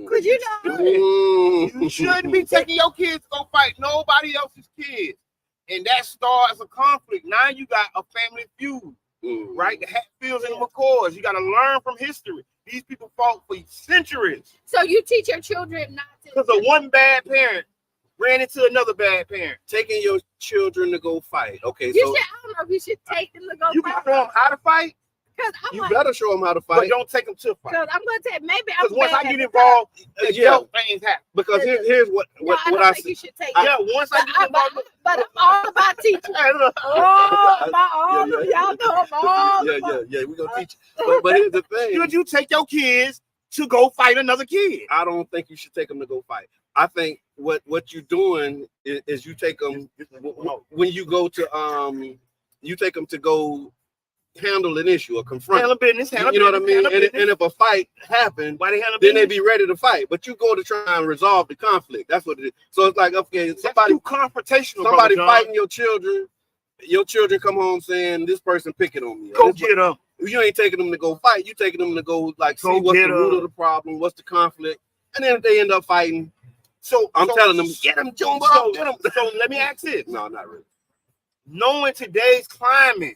Cause you know you shouldn't be taking your kids to go fight nobody else's kids, and that starts a conflict. Now you got a family feud, right? The Hatfields and the McCoys. You got to learn from history. These people fought for centuries. So you teach your children not to. Because of one bad parent ran into another bad parent. Taking your children to go fight. Okay, I don't know if you should take them to go fight. You can show them how to fight. You better show them how to fight. But don't take them to fight. Because I'm going to say, maybe I'm once I get involved, things happen. Because here's what I think you should take once I get involved. But I'm all about teaching. Y'all know I'm all we're going to teach you. But here's the thing. Should you take your kids to go fight another kid? I don't think you should take them to go fight. I think what you're doing is you take them when you go to you take them to go handle an issue or confront. Handle business. You know what I mean? And if a fight happened, then they be ready to fight. But you go to try and resolve the conflict. That's what it is. So it's like, okay, somebody confrontational. Somebody fighting your children. Your children come home saying this person picking on me. Go get them. You ain't taking them to go fight. You taking them to go like see what's the root of the problem, what's the conflict, and then if they end up fighting. So I'm telling them, get them, Jumbo. So let me ask this. No, not really. Knowing today's climate,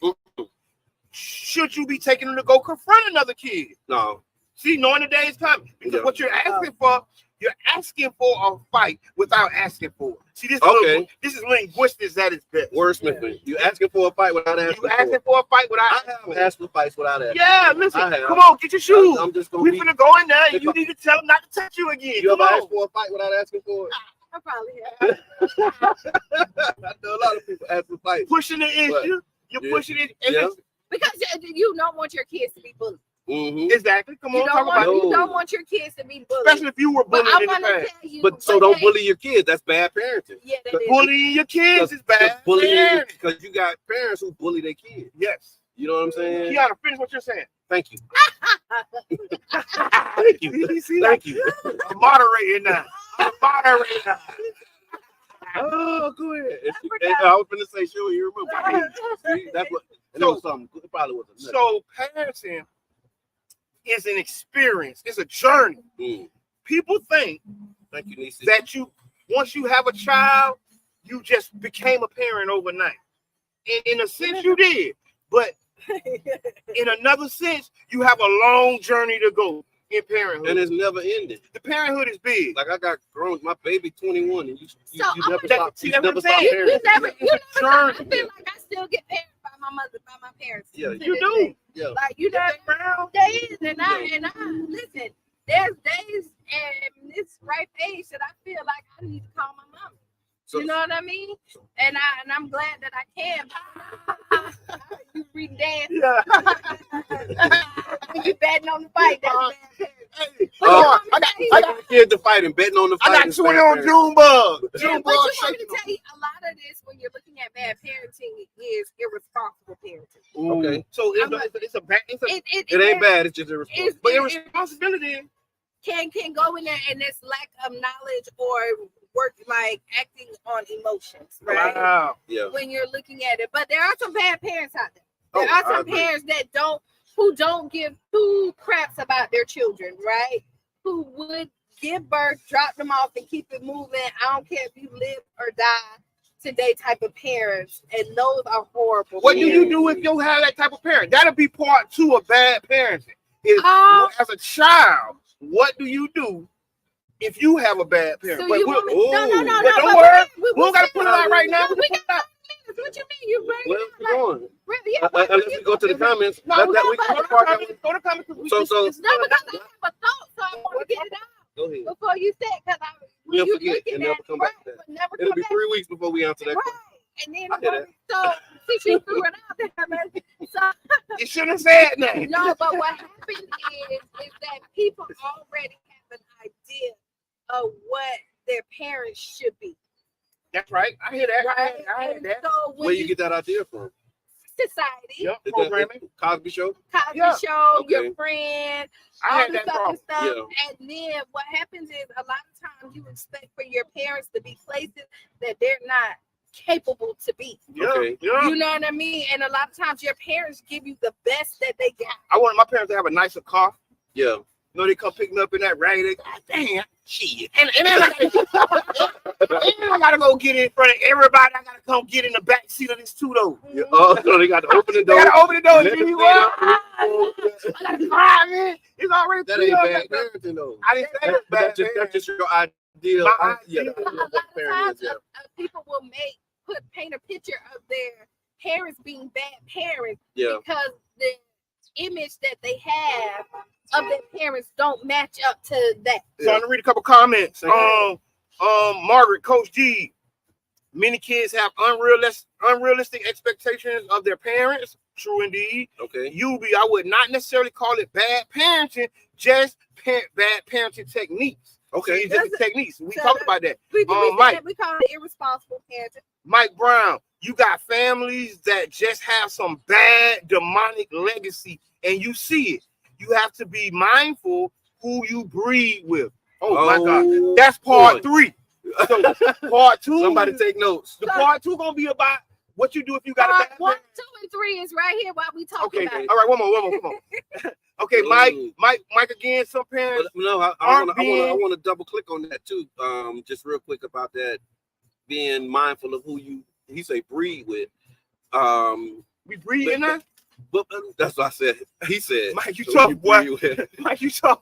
should you be taking them to go confront another kid? No. See, knowing today's climate, because what you're asking for, you're asking for a fight without asking for it. See, this is linguistics at its best. Wordsmithing. You asking for a fight without asking. You asking for a fight without. I have asked for fights without asking. Yeah, listen. Come on, get your shoes. I'm just gonna. We finna go in there, and you need to tell them not to touch you again. You ever asked for a fight without asking for it? I probably have. I know a lot of people ask for fights. Pushing the issue. You're pushing it. Because you don't want your kids to be bullied. Exactly. Come on, talk about it. You don't want your kids to be bullied. Especially if you were bullied in the past. But don't bully your kids. That's bad parenting. Yeah, bullying your kids is bad. Bullying because you got parents who bully their kids. Yes. You know what I'm saying? You gotta finish what you're saying. Thank you. Thank you. Thank you. I'm moderating now. Oh, go ahead. I was going to say, sure, you remember. See, that's what. And there was something. It probably was a so parenting is an experience. It's a journey. People think that once you have a child, you just became a parent overnight. In a sense, you did, but in another sense, you have a long journey to go in parenthood, and it's never ending. The parenthood is big. Like I got grown, my baby 21, and you never stop. See, You never stop. You never I Journey. feel like I still get parented by my parents. Yeah, to you this do. day. Yeah. Like days, and I listen. There's days in this ripe age that I feel like I need to call my mama. So, You know what I mean? And I'm glad that I can. You read dance. Yeah. You betting on the fight. That's bad parenting. Hey, I got kids to fight and betting on the fight. I got 20 on Junebug. Yeah, but Junebug you want me shaking to tell you, a lot of this, when you're looking at bad parenting, is irresponsible parenting. them. Okay. So it's a bad. It ain't bad. It's just irresponsible. But irresponsibility. Can go in there, and this lack of knowledge or work, like acting on emotions, right? Wow. Yeah. When you're looking at it, but there are some bad parents out there. Oh, There are I some agree. parents that don't give two craps about their children, right? Who would give birth, drop them off, and keep it moving. I don't care if you live or die today type of parents, and those are horrible. What do you parents. do if you have that type of parent? That'll be part 2 of bad parenting. Is as a child, what do you do if you have a bad parent? So But you we'll- want me- no, but don't worry, we don't gotta put it out right now. No, we got 5 minutes. What you mean? You bring Well, it keep up like, going. really? Yeah, Unless we go to the comments. No, Let we that- go we to can the part that comments. Go to comments. So- no, because I have a thought, so I want to get it out Go ahead. before you said, because We'll you forget looking and never at come back right, to that. but never It'll come be back. 3 weeks before we answer that Right. question. And then I hear so since you threw it out there, man, so You shouldn't have said that. no, but what happened is that people already have an idea of what their parents should be, That's right. I hear that. right? I hear And that. so when Where you get that idea from? society, Yep. Is Programming. that Cosby Show? Cosby Yeah. Show, Okay. your friend, I all had this that other problem. stuff. Yeah. And then what happens is a lot of times you expect for your parents to be places that they're not capable to be. Yeah. Okay. Yeah. You know what I mean? And a lot of times your parents give you the best that they got. I wanted my parents to have a nicer car. Yeah. You know, they come pick me up in that raggedy. God damn, shit. And then I gotta go get in front of everybody. I gotta come get in the back seat of this 2-door. Yeah. Oh, so they got to open the They door. gotta open the door. Let the G, seat what? up. I gotta drive in. It's already That 3 ain't of bad them. parenting though. I didn't say it was But bad. that's just your ideal. My Yeah, idea. the A idea lot of what of parent times is, yeah. people will paint a picture of their parents being bad parents Yeah. because the image that they have of their parents don't match up to that. So I'm gonna read a couple comments. Margaret, Coach G. Many kids have unrealistic expectations of their parents. True indeed. Okay. UB, I would not necessarily call it bad parenting, just bad parenting techniques. Okay. It's just the techniques. We So talked about that. We said Mike. that we call it irresponsible parenting. Mike Brown, you got families that just have some bad demonic legacy, and you see it. You have to be mindful who you breed with. Oh my God, that's part 3. So part 2. Somebody take notes. The part 2 gonna be about what you do if you got a Part bad 1, parent. 2, and 3 is right here while we talking Okay, about it. all right, one more, come on. Okay, Mike again. Some parents. But no, I want to double click on that too. Just real quick about that being mindful of who he say breed with. We breed in that. But that's what I said. He said, Mike, you so tough, you boy. breed with. Mike, you tough.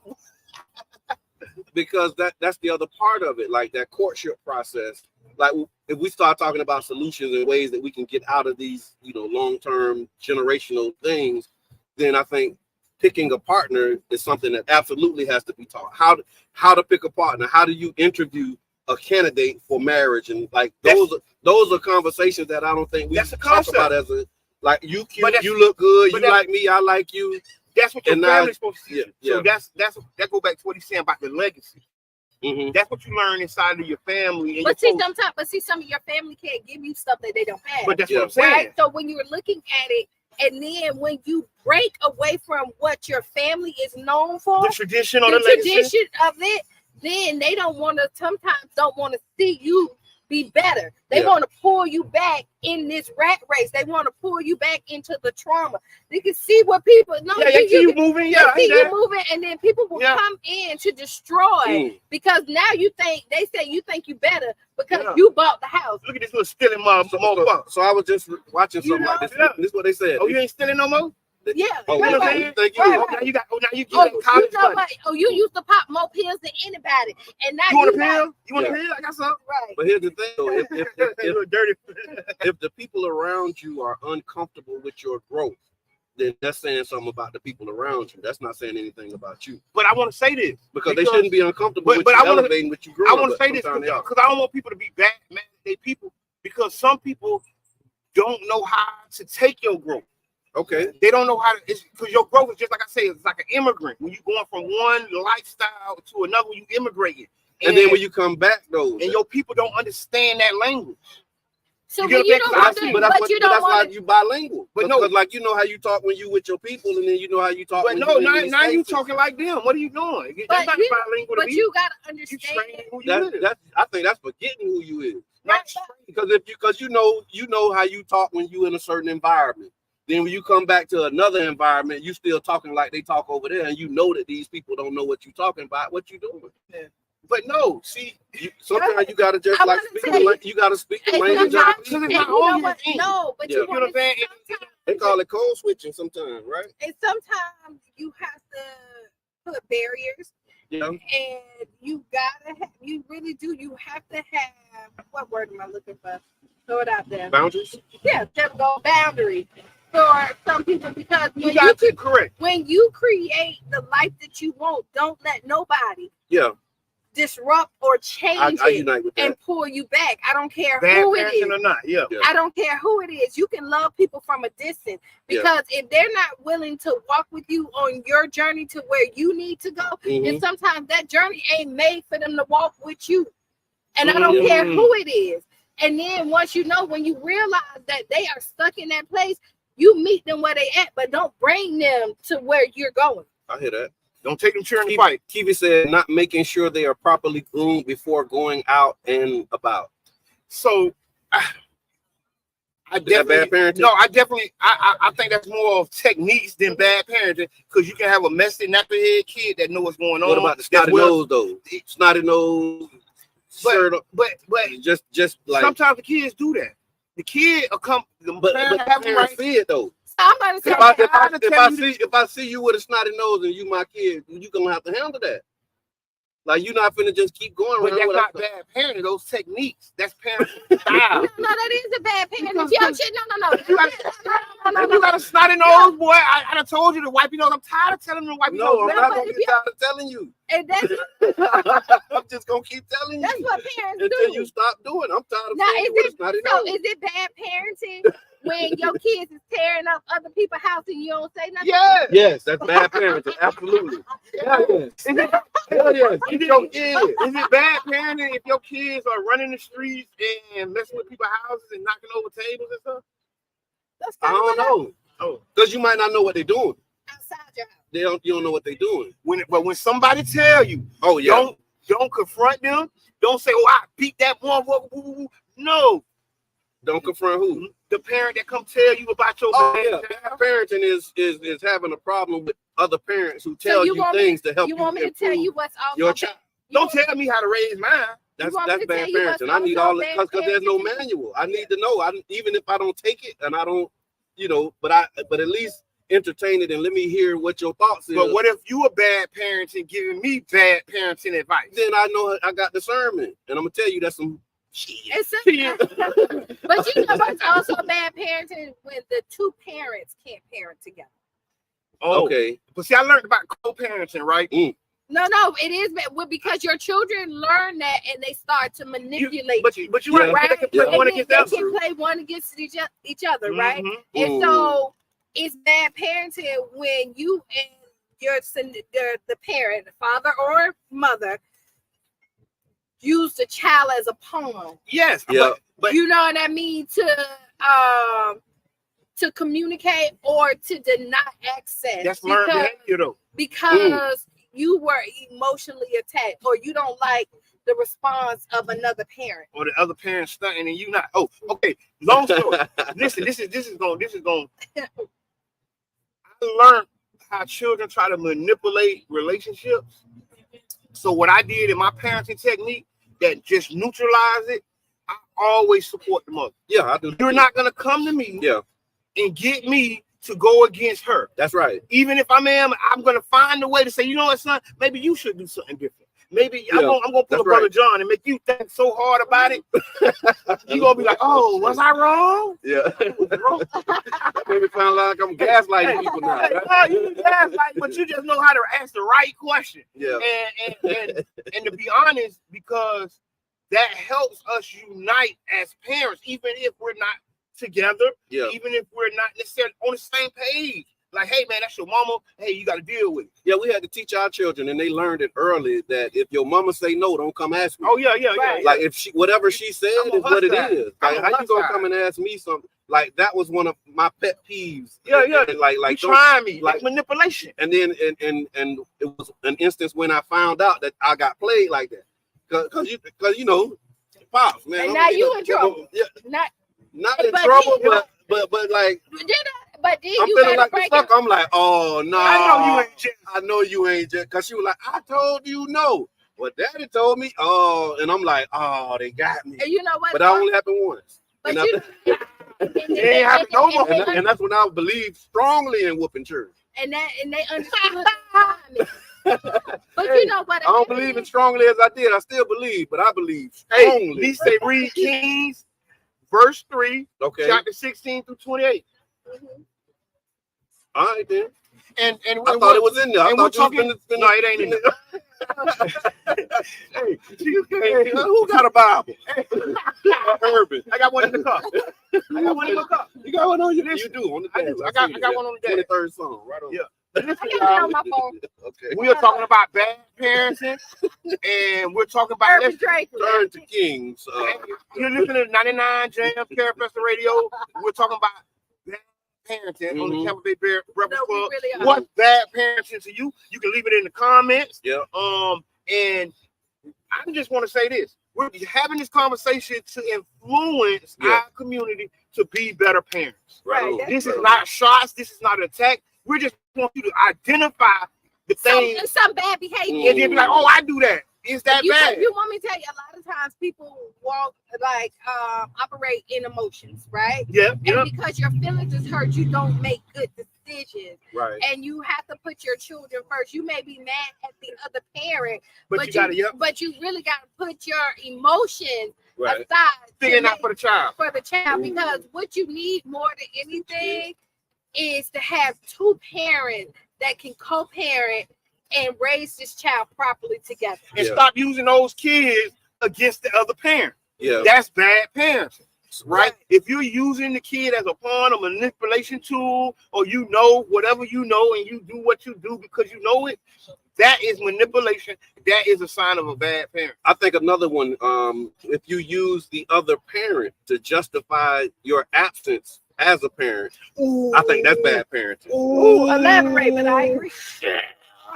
Because that's the other part of it, like that courtship process. Like if we start talking about solutions and ways that we can get out of these, long-term generational things, then I think picking a partner is something that absolutely has to be taught. How to pick a partner? How do you interview a candidate for marriage? And like those are conversations that I don't think we talk about as a like you cute, you look good, you like me, I like you. That's what your family's supposed to see. Yeah. So that go back to what he's saying about the legacy. Mm-hmm. That's what you learn inside of your family. But see, some of your family can't give you stuff that they don't have. But that's what I'm saying. Right? So when you're looking at it, and then when you break away from what your family is known for, the tradition or the the legacy. tradition of it, then they sometimes don't want to see you be better. They want to pull you back in this rat race. They want to pull you back into the trauma. They can see what people they see you moving. Yeah, they see you moving, and then people will come in to destroy because now you think you think you better because you bought the house. Look at this little stealing mom. So I was just watching something like this. This is what they said. Oh, you ain't stealing no more? Yeah. Oh, right, right. Thank you. Right. Now you got college you know what? Oh, you used to pop more pills than anybody, and now you want a pill? You want a pill? I got some. Right. But here's the thing, though. If the people around you are uncomfortable with your growth, then that's saying something about the people around you. That's not saying anything about you. But I want to say this because they shouldn't be uncomfortable with you elevating with you growing. I want to say this because I don't want people to be mad at their people because some people don't know how to take your growth. Okay. They don't know how to, because your growth is just like I say, it's like an immigrant. When you're going from one lifestyle to another, when you immigrating. And then when you come back, though. And your people don't understand that language. So you that's why you bilingual. But because like you know how you talk when you with your people, and then you know how you talk. But now you talking like them. What are you doing? That's not bilingual. But you gotta understand. I think that's forgetting who you is. Right. Because you know how you talk when you in a certain environment. Then when you come back to another environment, you still talking like they talk over there, and you know that these people don't know what you're talking about. What you doing? Yeah. But no, see, sometimes you gotta just like you gotta speak the language. No, but you know what I'm saying? They call it code switching sometimes, right? And sometimes you have to put barriers. Yeah. And you really do. You have to have, what word am I looking for? Throw it out there. Boundaries? Yeah, there we go. Boundaries for some people because when you create the life that you want, don't let nobody disrupt or change it and pull you back. I don't care who it is. Or not. Yeah. I don't care who it is. You can love people from a distance because if they're not willing to walk with you on your journey to where you need to go, then sometimes that journey ain't made for them to walk with you. And I don't care who it is. And then once when you realize that they are stuck in that place, you meet them where they at, but don't bring them to where you're going. I hear that. Don't take them cheering the fight. Kiwi said not making sure they are properly groomed before going out and about. So I definitely I think that's more of techniques than bad parenting because you can have a messy nappy-head kid that know what's going on. What about the snotty nose though? Snotty nose. But just like sometimes the kids do that. The kid will come. But parents see it though. I'm about to say if I see you with a snotty nose and you my kid, you gonna have to handle that. Like you're not finna just keep going. But that's not bad parenting. Those techniques. That's parenting style. No, that is a bad parenting. No. You got a snotty nose, boy. I done told you to wipe your nose. I'm tired of telling you to wipe your nose. No, I'm not gonna get tired of telling you. And that's I'm just gonna keep telling you. That's what parents do. Until you stop doing. I'm tired of saying with a snotty nose. So is it bad parenting when your kids is tearing up other people's house and you don't say nothing? Yes, that's bad parenting. Absolutely. Yes. Is it bad parenting if your kids are running the streets and messing with people's houses and knocking over tables and stuff? I don't know. Oh, because you might not know what they're doing. Outside your house. You don't know what they're doing. But when somebody tell you, don't confront them. Don't say, I beat that one. No. Don't confront who? The parent that come tell you about your bad parenting is having a problem with other parents who tell you things to help you. You want me to tell you what's off your child? Don't tell me how to raise mine. That's bad parenting. I need all that because there's no manual. I need to know. Even if I don't take it and I don't, but at least entertain it and let me hear what your thoughts is. But what if you a bad parent and giving me bad parenting advice? Then I know I got discernment, and I'm gonna tell you that's some shit. But what's also bad parenting when the two parents can't parent together. Oh, okay. But see, I learned about co-parenting, right? No, it is because your children learn that and they start to manipulate. But you right? They can play one against the other. They can play one against each other, right? And so it's bad parenting when you and the parent, the father or mother, use the child as a pawn. Yes. But you know what I mean? To communicate or to deny access. That's learned behavior though. Because you were emotionally attacked or you don't like the response of another parent. Or the other parent stunting and you not. Oh, okay. Long story. Listen, this is going. I learned how children try to manipulate relationships. So what I did in my parenting technique that just neutralize it, I always support the mother. Yeah, I do. You're not gonna come to me and get me to go against her. That's right. Even if I'm gonna find a way to say, you know what, son, maybe you should do something different. Maybe I'm gonna pull a Brother John and make you think so hard about it. You're gonna be like, oh, was I wrong? Yeah. That made me sound like I'm gaslighting people now. Right? You gaslight, but you just know how to ask the right question. Yeah. And to be honest, because that helps us unite as parents, even if we're not together, even if we're not necessarily on the same page. Like, hey, man, that's your mama. Hey, you got to deal with it. Yeah, we had to teach our children, and they learned it early that if your mama say no, don't come ask me. Oh, yeah. Like, if whatever she said is what it is. Like, how you gonna come and ask me something? Like, that was one of my pet peeves. Yeah. Like, you trying me. Like manipulation. And then, and it was an instance when I found out that I got played like that. Because you know, pops, man. And now you in trouble. Yeah. Not in but trouble, but like. But then I'm you feeling like break the fuck. I'm like, oh no. I know you ain't just because she was like, I told you no. Well, daddy told me, and I'm like, oh, they got me. And you know what? But that only happened once. But and that's when I believed strongly in whooping church. And they understood the timing. But you know what? I don't believe as strongly as I did. I still believe, but I believe strongly. Hey, these say read Kings, verse 3, chapter 16 through 28. Mm-hmm. All right, then. And I thought it was in there. I thought no, it ain't in there. Hey, who got a Bible? Urban. I got one in the cup. You got one on your list? You do. On the I do. I got one on the desk. 23rd song, right on. Yeah. I got it on my phone. Okay. We are talking about bad parenting, and we're talking about Turn to Kings. You're listening to 99 Jam Carefest Radio. We're talking about bad parenting on the Tampa Bay Breakfast Club. Really what's bad parenting to you? You can leave it in the comments. Yeah. And I just want to say this: we're having this conversation to influence our community to be better parents. Right. This is not shots. This is not an attack. We just want you to identify the things. Some bad behavior. And then be like, oh, I do that. Is that bad? You want me to tell you, a lot of times people operate in emotions, right? Yeah. And because your feelings is hurt, you don't make good decisions. Right. And you have to put your children first. You may be mad at the other parent, but you really got to put your emotions aside. Figuring out for the child. Because what you need more than anything is to have two parents that can co-parent and raise this child properly together. And stop using those kids against the other parent. Yeah. That's bad parenting, right? If you're using the kid as a pawn or manipulation tool, or you know whatever you know and you do what you do because you know it, that is manipulation. That is a sign of a bad parent. I think another one, if you use the other parent to justify your absence as a parent, I think that's bad parenting. Elaborate, but I agree.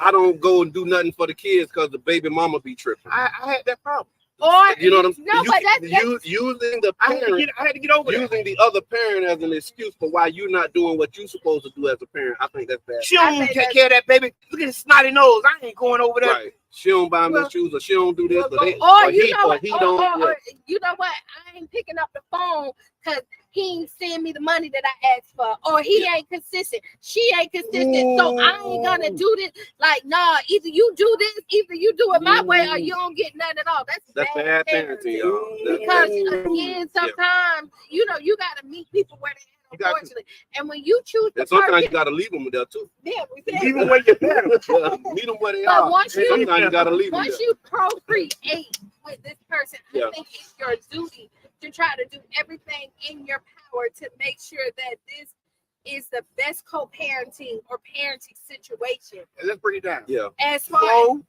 I don't go and do nothing for the kids because the baby mama be tripping. I had that problem. Or you know what I'm saying? No, but that's using the parent, I had to get over using the other parent as an excuse for why you're not doing what you're supposed to do as a parent. I think that's bad. She don't take care of that baby. Look at his snotty nose. I ain't going over there. Right. She don't buy me shoes, or she don't do this, or he don't. You know what? I ain't picking up the phone because he ain't send me the money that I asked for, or he ain't consistent. She ain't consistent, so I ain't gonna do this. Like, nah, either you do this, either you do it my way, or you don't get nothing at all. That's bad parenting, y'all. Because again, sometimes you gotta meet people where they. Unfortunately, and when you choose, sometimes you gotta leave them there too. Yeah, leave them where you're better. Meet them where they are. Sometimes you gotta leave them. Once you procreate with this person, I think it's your duty to try to do everything in your power to make sure that this is the best co-parenting or parenting situation. Let's break it down. Yeah. As far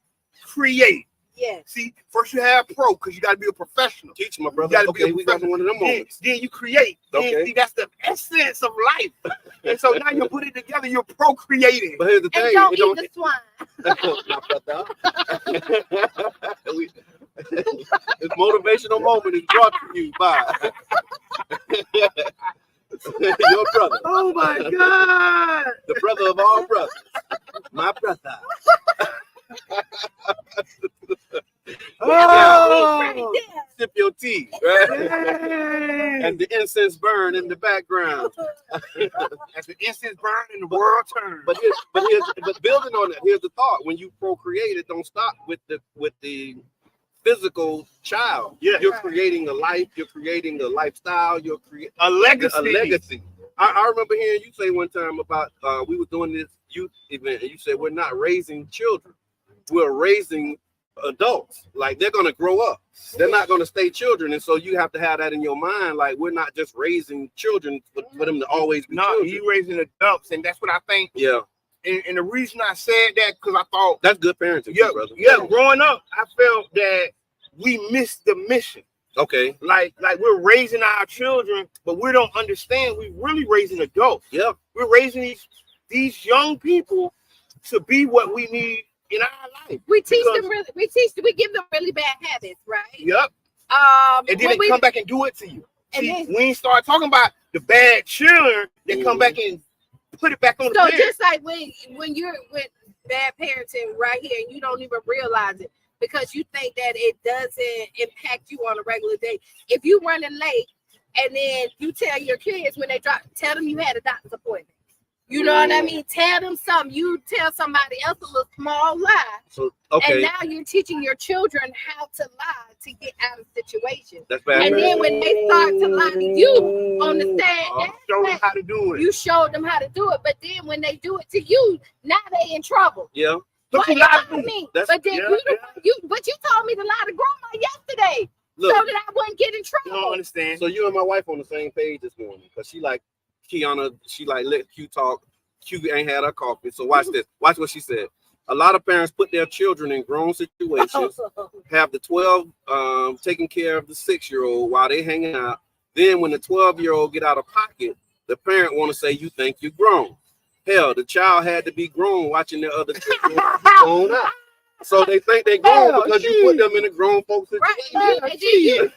create. Yes. See, first you have pro because you got to be a professional. Teach my brother. Okay, we got one of them moments. Then you create. Okay. See, that's the essence of life. And so now you put it together, you're procreating. But here's the thing. And don't eat the swine. This motivational moment is brought to you by your brother. Oh my God. The brother of all brothers. My brother. Oh. Sip your tea, right? And the incense burn in the background. As the incense burn and the world turns. But building on that, here's the thought: when you procreate, it don't stop with the physical child. Yeah. You're creating a life. You're creating a lifestyle. You're creating a legacy. A legacy. I remember hearing you say one time about we were doing this youth event, and you said we're not raising children, we're raising adults. Like they're gonna grow up. They're not gonna stay children, and so you have to have that in your mind. Like we're not just raising children for them to always be children. You raising adults, and that's what I think. Yeah. And the reason I said that because I thought that's good parenting. Yeah, brother. Yeah. Growing up, I felt that we missed the mission. Okay. Like we're raising our children, but we don't understand we're really raising adults. Yeah. We're raising these young people to be what we need in our life. We give them really bad habits, right? Yep. And then they come back and do it to you. See, we ain't start talking about the bad children that come back and put it back on the parents. So just like when you're with bad parenting right here and you don't even realize it because you think that it doesn't impact you on a regular day. If you running late and then you tell your kids when they tell them you had a doctor's appointment. You know what I mean? Tell them something. You tell somebody else a little small lie. So okay. And now you're teaching your children how to lie to get out of situations. That's bad. And then when they start to lie to you on the stand, show them how to do it. You showed them how to do it, but then when they do it to you, now they in trouble. Yeah. But you lied to me. But then you told me to lie to grandma yesterday. Look, so that I wouldn't get in trouble. You don't understand. So you and my wife on the same page this morning because she like Kiana, she like let Q talk. Q ain't had her coffee. So watch this. Watch what she said. A lot of parents put their children in grown situations, have the 12 taking care of the 6-year-old while they hanging out. Then when the 12-year-old get out of pocket, the parent want to say, you think you're grown. Hell, the child had to be grown watching their other children grown up. So they think they're grown because you put them in a grown folks situation.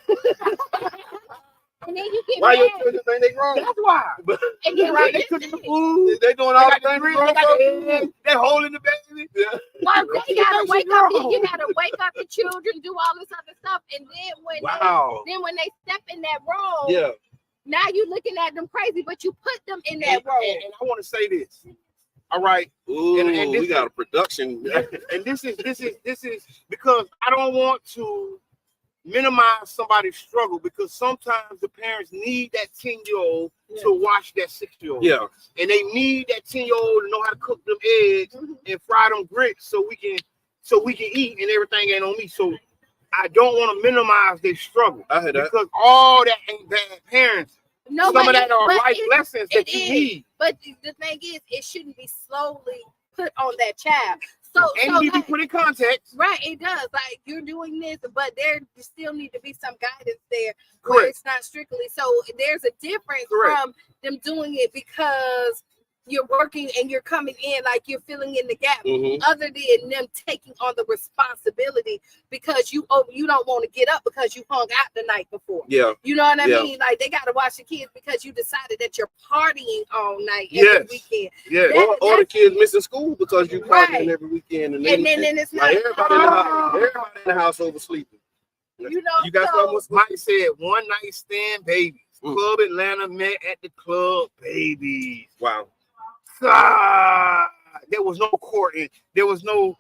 And then you get why mad. your children think they grown? That's why. And then Right, they cooking the food. They doing all the things. They holding the baby. Yeah. Well, they gotta wake up. You gotta wake up the children, do all this other stuff, and then when they step in that role, yeah. Now you looking at them crazy, but you put them in that role. And I want to say this. All right. Ooh, and we got a production. And this is because I don't want to minimize somebody's struggle because sometimes the parents need that 10-year-old to watch that 6-year-old. Yeah. And they need that 10-year-old to know how to cook them eggs and fry them grits so we can eat and everything ain't on me. So I don't want to minimize their struggle. I heard that. Because all that ain't bad parents. No, some of that are life lessons that you need. But the thing is, it shouldn't be slowly put on that child. So need to be put in context. Right, it does. Like you're doing this, but there still need to be some guidance there where it's not strictly. So there's a difference from them doing it because you're working and you're coming in like you're filling in the gap, other than them taking on the responsibility because you don't want to get up because you hung out the night before. Yeah. You know what I mean? Like they gotta watch the kids because you decided that you're partying all night every weekend. Yeah. Or the kids missing school because you partying every weekend and then it's not like everybody in the house oversleeping. You know, you got something? Mike said one night stand babies. Club Atlanta met at the club babies. Wow. There was no courting. There was no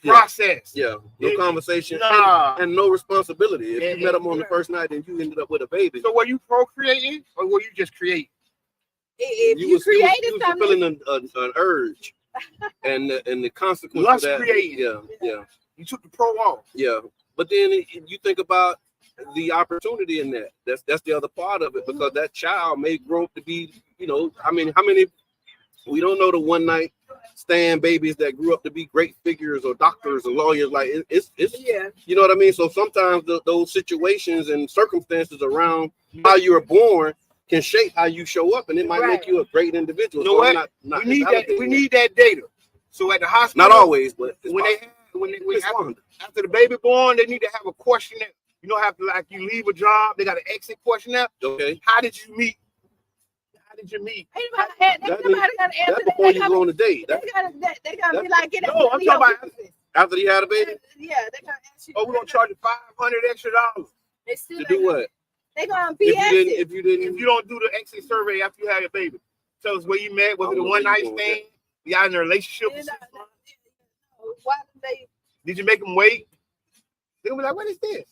process. Yeah, no conversation and no responsibility. If you met them on the first night and you ended up with a baby. So were you procreating or were you just creating? If you created something, feeling an urge and the consequence Lust of that. Creating. Yeah. You took the pro off. Yeah, but then you think about the opportunity in that. That's the other part of it because that child may grow up to be, I mean, how many? We don't know the one night stand babies that grew up to be great figures or doctors or lawyers. Like it's Yeah. you know what I mean. So sometimes those situations and circumstances around how you were born can shape how you show up, and it might make you a great individual. You know what? We need that data. So at the hospital, not always, but after the baby born, they need to have a questionnaire. You know, have to like you leave a job, they got an exit questionnaire. Okay. How did you meet? Nobody got to answer before you go on a date. They gotta be like, no, I'm talking about after you had a baby. Yeah, they gotta ask you. Oh, we're gonna charge you $500 extra. To do what? They gonna be if you don't do the exit survey after you have your baby. Tell us where you met. Was it a one night stand? Y'all in a relationship? Why did they? Did you make them wait? They'll be like, what is this?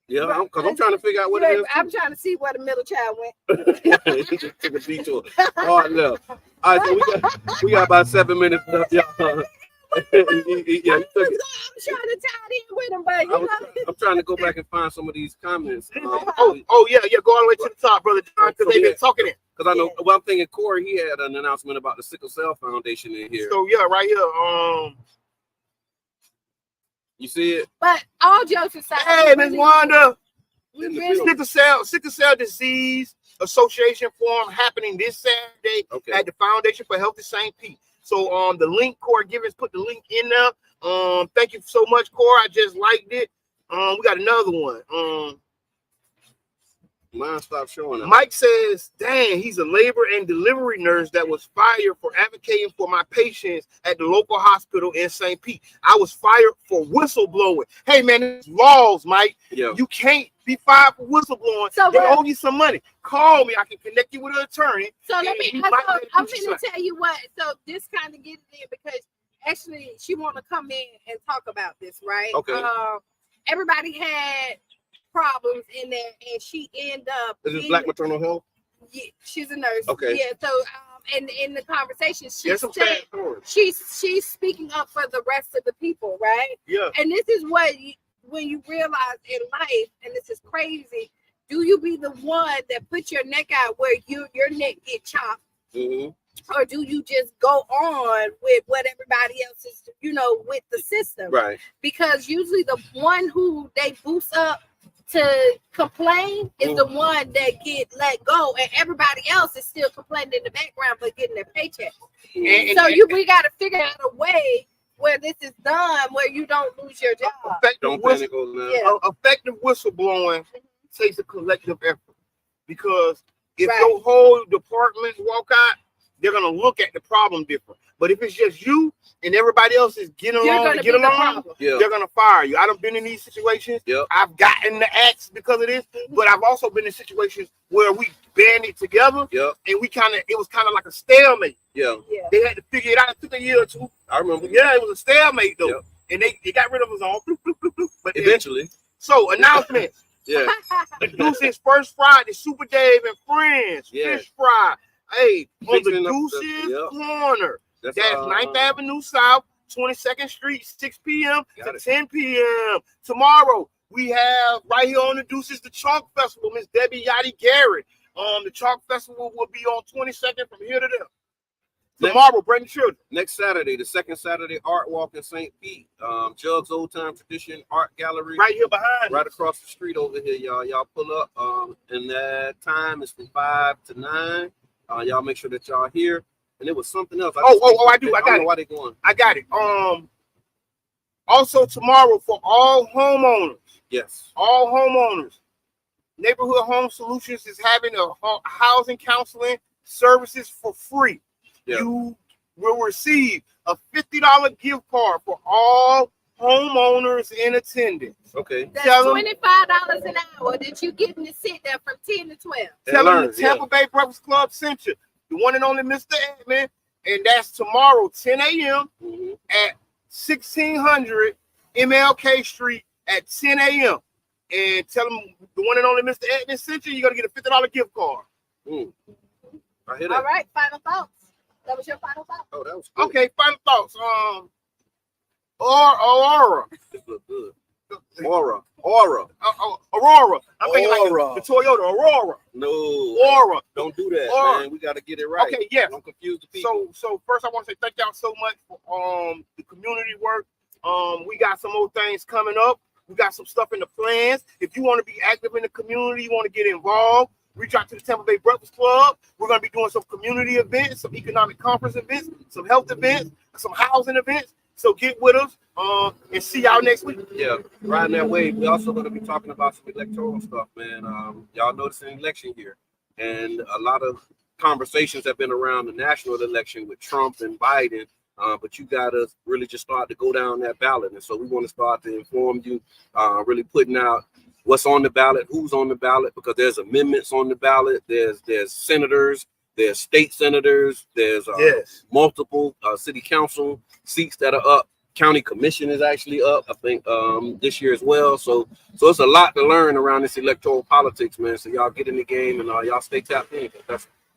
Yeah, because I'm trying to figure out what it is. I'm trying to see where the middle child went. He just took a detour. All right, no. All right, so we got about 7 minutes left. Yeah. I'm trying to tie it in with him, but I'm trying to go back and find some of these comments. Yeah, go all the way to the top, brother John, because they've been talking it. Because I know, well, I'm thinking Corey, he had an announcement about the Sickle Cell Foundation in here. So yeah, right here. You see it? But all jokes aside, hey, Miss Wanda, really, Sickle Cell Disease Association Forum happening this Saturday at the Foundation for Healthy St. Pete. So the link, Corey Givens put the link in there. Thank you so much, Corey. I just liked it. We got another one. Mine stopped showing up. Mike says, dang, he's a labor and delivery nurse that was fired for advocating for my patients at the local hospital in St. Pete. I was fired for whistleblowing. Hey, man, it's laws, Mike. Yeah. You can't be fired for whistleblowing. So they owe you some money. Call me. I can connect you with an attorney. So I'm going to tell you what. So this kind of gets in because actually she want to come in and talk about this, right? Okay. Everybody had problems in there, and she ended up. Is this Black Maternal Health? Yeah, she's a nurse. Okay. Yeah. So, and in the conversation, she's speaking up for the rest of the people, right? Yeah. And this is what when you realize in life, and this is crazy. Do you be the one that put your neck out where your neck get chopped? Mm-hmm. Or do you just go on with what everybody else is, with the system? Right. Because usually the one who they boost up to complain is the one that get let go, and everybody else is still complaining in the background but getting their paycheck. We got to figure out a way where this is done, where you don't lose your job. Effective whistleblowing takes a collective effort, because if your whole department walk out, they're gonna look at the problem different. But if it's just you and everybody else is getting along, they're gonna fire you. I've been in these situations. Yep. I've gotten the axe because of this, but I've also been in situations where we banded together, and it was kind of like a stalemate. Yeah. They had to figure it out. It took a year or two. I remember. Yeah, it was a stalemate though, and they got rid of us all. But eventually. So announcements. The Deuces First Friday, Super Dave and Friends, Fish Fry. Hey, on the Deuces Corner. That's 9th Avenue South, 22nd Street, 6 p.m. to 10 p.m. Tomorrow, we have right here on the Deuces, the Chalk Festival, Miss Debbie Yachty Garrett. The Chalk Festival will be on 22nd from here to there. Tomorrow, bring the children. Next Saturday, the second Saturday Art Walk in St. Pete. Jugs Old Time Tradition Art Gallery. Right here behind. Right across the street over here, y'all. Y'all pull up. And that time is from 5 to 9. Y'all make sure that y'all here. And it was something else. I do. I got it. Why they going? I got it. Also tomorrow for all homeowners. Yes. All homeowners. Neighborhood Home Solutions is having a housing counseling services for free. Yeah. You will receive a $50 gift card for all homeowners in attendance. Okay. That's $25 an hour that you getting to sit there from 10 to 12. Tell them the Tampa Bay Breakfast Club sent you. The one and only Mr. Edmond. And that's tomorrow, 10 a.m. At 1600 MLK Street at 10 a.m. And tell them the one and only Mr. Edmond sent you. You're going to get a $50 gift card. I hear that. All right, final thoughts. That was your final thought? Oh, that was good. Okay, final thoughts. Aura. This look good. Aurora. Aurora. I'm thinking like Aurora. the Toyota Aurora. No. Aurora. Don't do that, Aurora. man. We got to get it right. Okay, yes. Don't confuse the people. So first I want to say thank y'all so much for the community work. We got some more things coming up. We got some stuff in the plans. If you want to be active in the community, you want to get involved, reach out to the Tampa Bay Breakfast Club. We're going to be doing some community events, some economic conference events, some health events, some housing events. So get with us and see y'all next week. Yeah, riding that wave. We also going to be talking about some electoral stuff, man. Y'all know it's an election year, and a lot of conversations have been around the national election with Trump and Biden. But you got to really just start to go down that ballot. And so we want to start to inform you, really putting out what's on the ballot, who's on the ballot, because there's amendments on the ballot. There's senators, there's state senators, there's multiple city council seats that are up. County commission is actually up, I think, this year as well. So it's a lot to learn around this electoral politics, man. So y'all get in the game and y'all stay tapped in.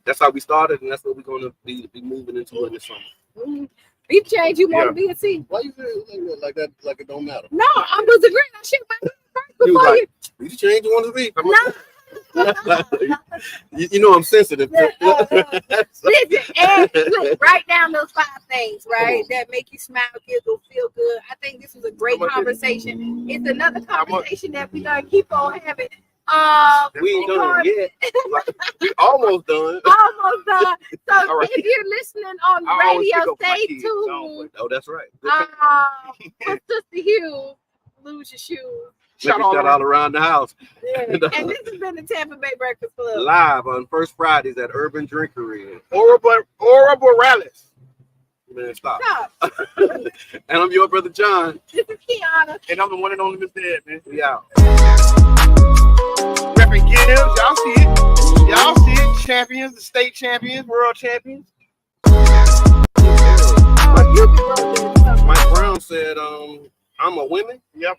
That's how we started, and that's what we're going to be moving into in the summer. Beef change, you want to be a C? Why you like that? Like it don't matter. No, I'm disagreeing. I shoot my first You before like, you change, you want to be? No. you know I'm sensitive. Listen, and look, write down those 5 things, right? That make you smile, giggle, feel good. I think this was a great conversation. It's another conversation that we're gonna keep on having. We ain't done it yet. We almost done. Almost done. So All right. if you're listening on radio, stay tuned. Oh, that's right. For Sister Hugh, lose your shoes. Shout out around the house. Yeah. And this has been the Tampa Bay Breakfast Club. Live on first Fridays at Urban Drinkery. Aurora Borealis. Man, stop. Stop. And I'm your brother John. This is Kiana. And I'm the one and only Mr. Ed, man. We out. Repping Gibbs, y'all see it. Y'all see it. Champions, the state champions, world champions. Oh, you can go there. Mike Brown said, I'm a woman. Yep.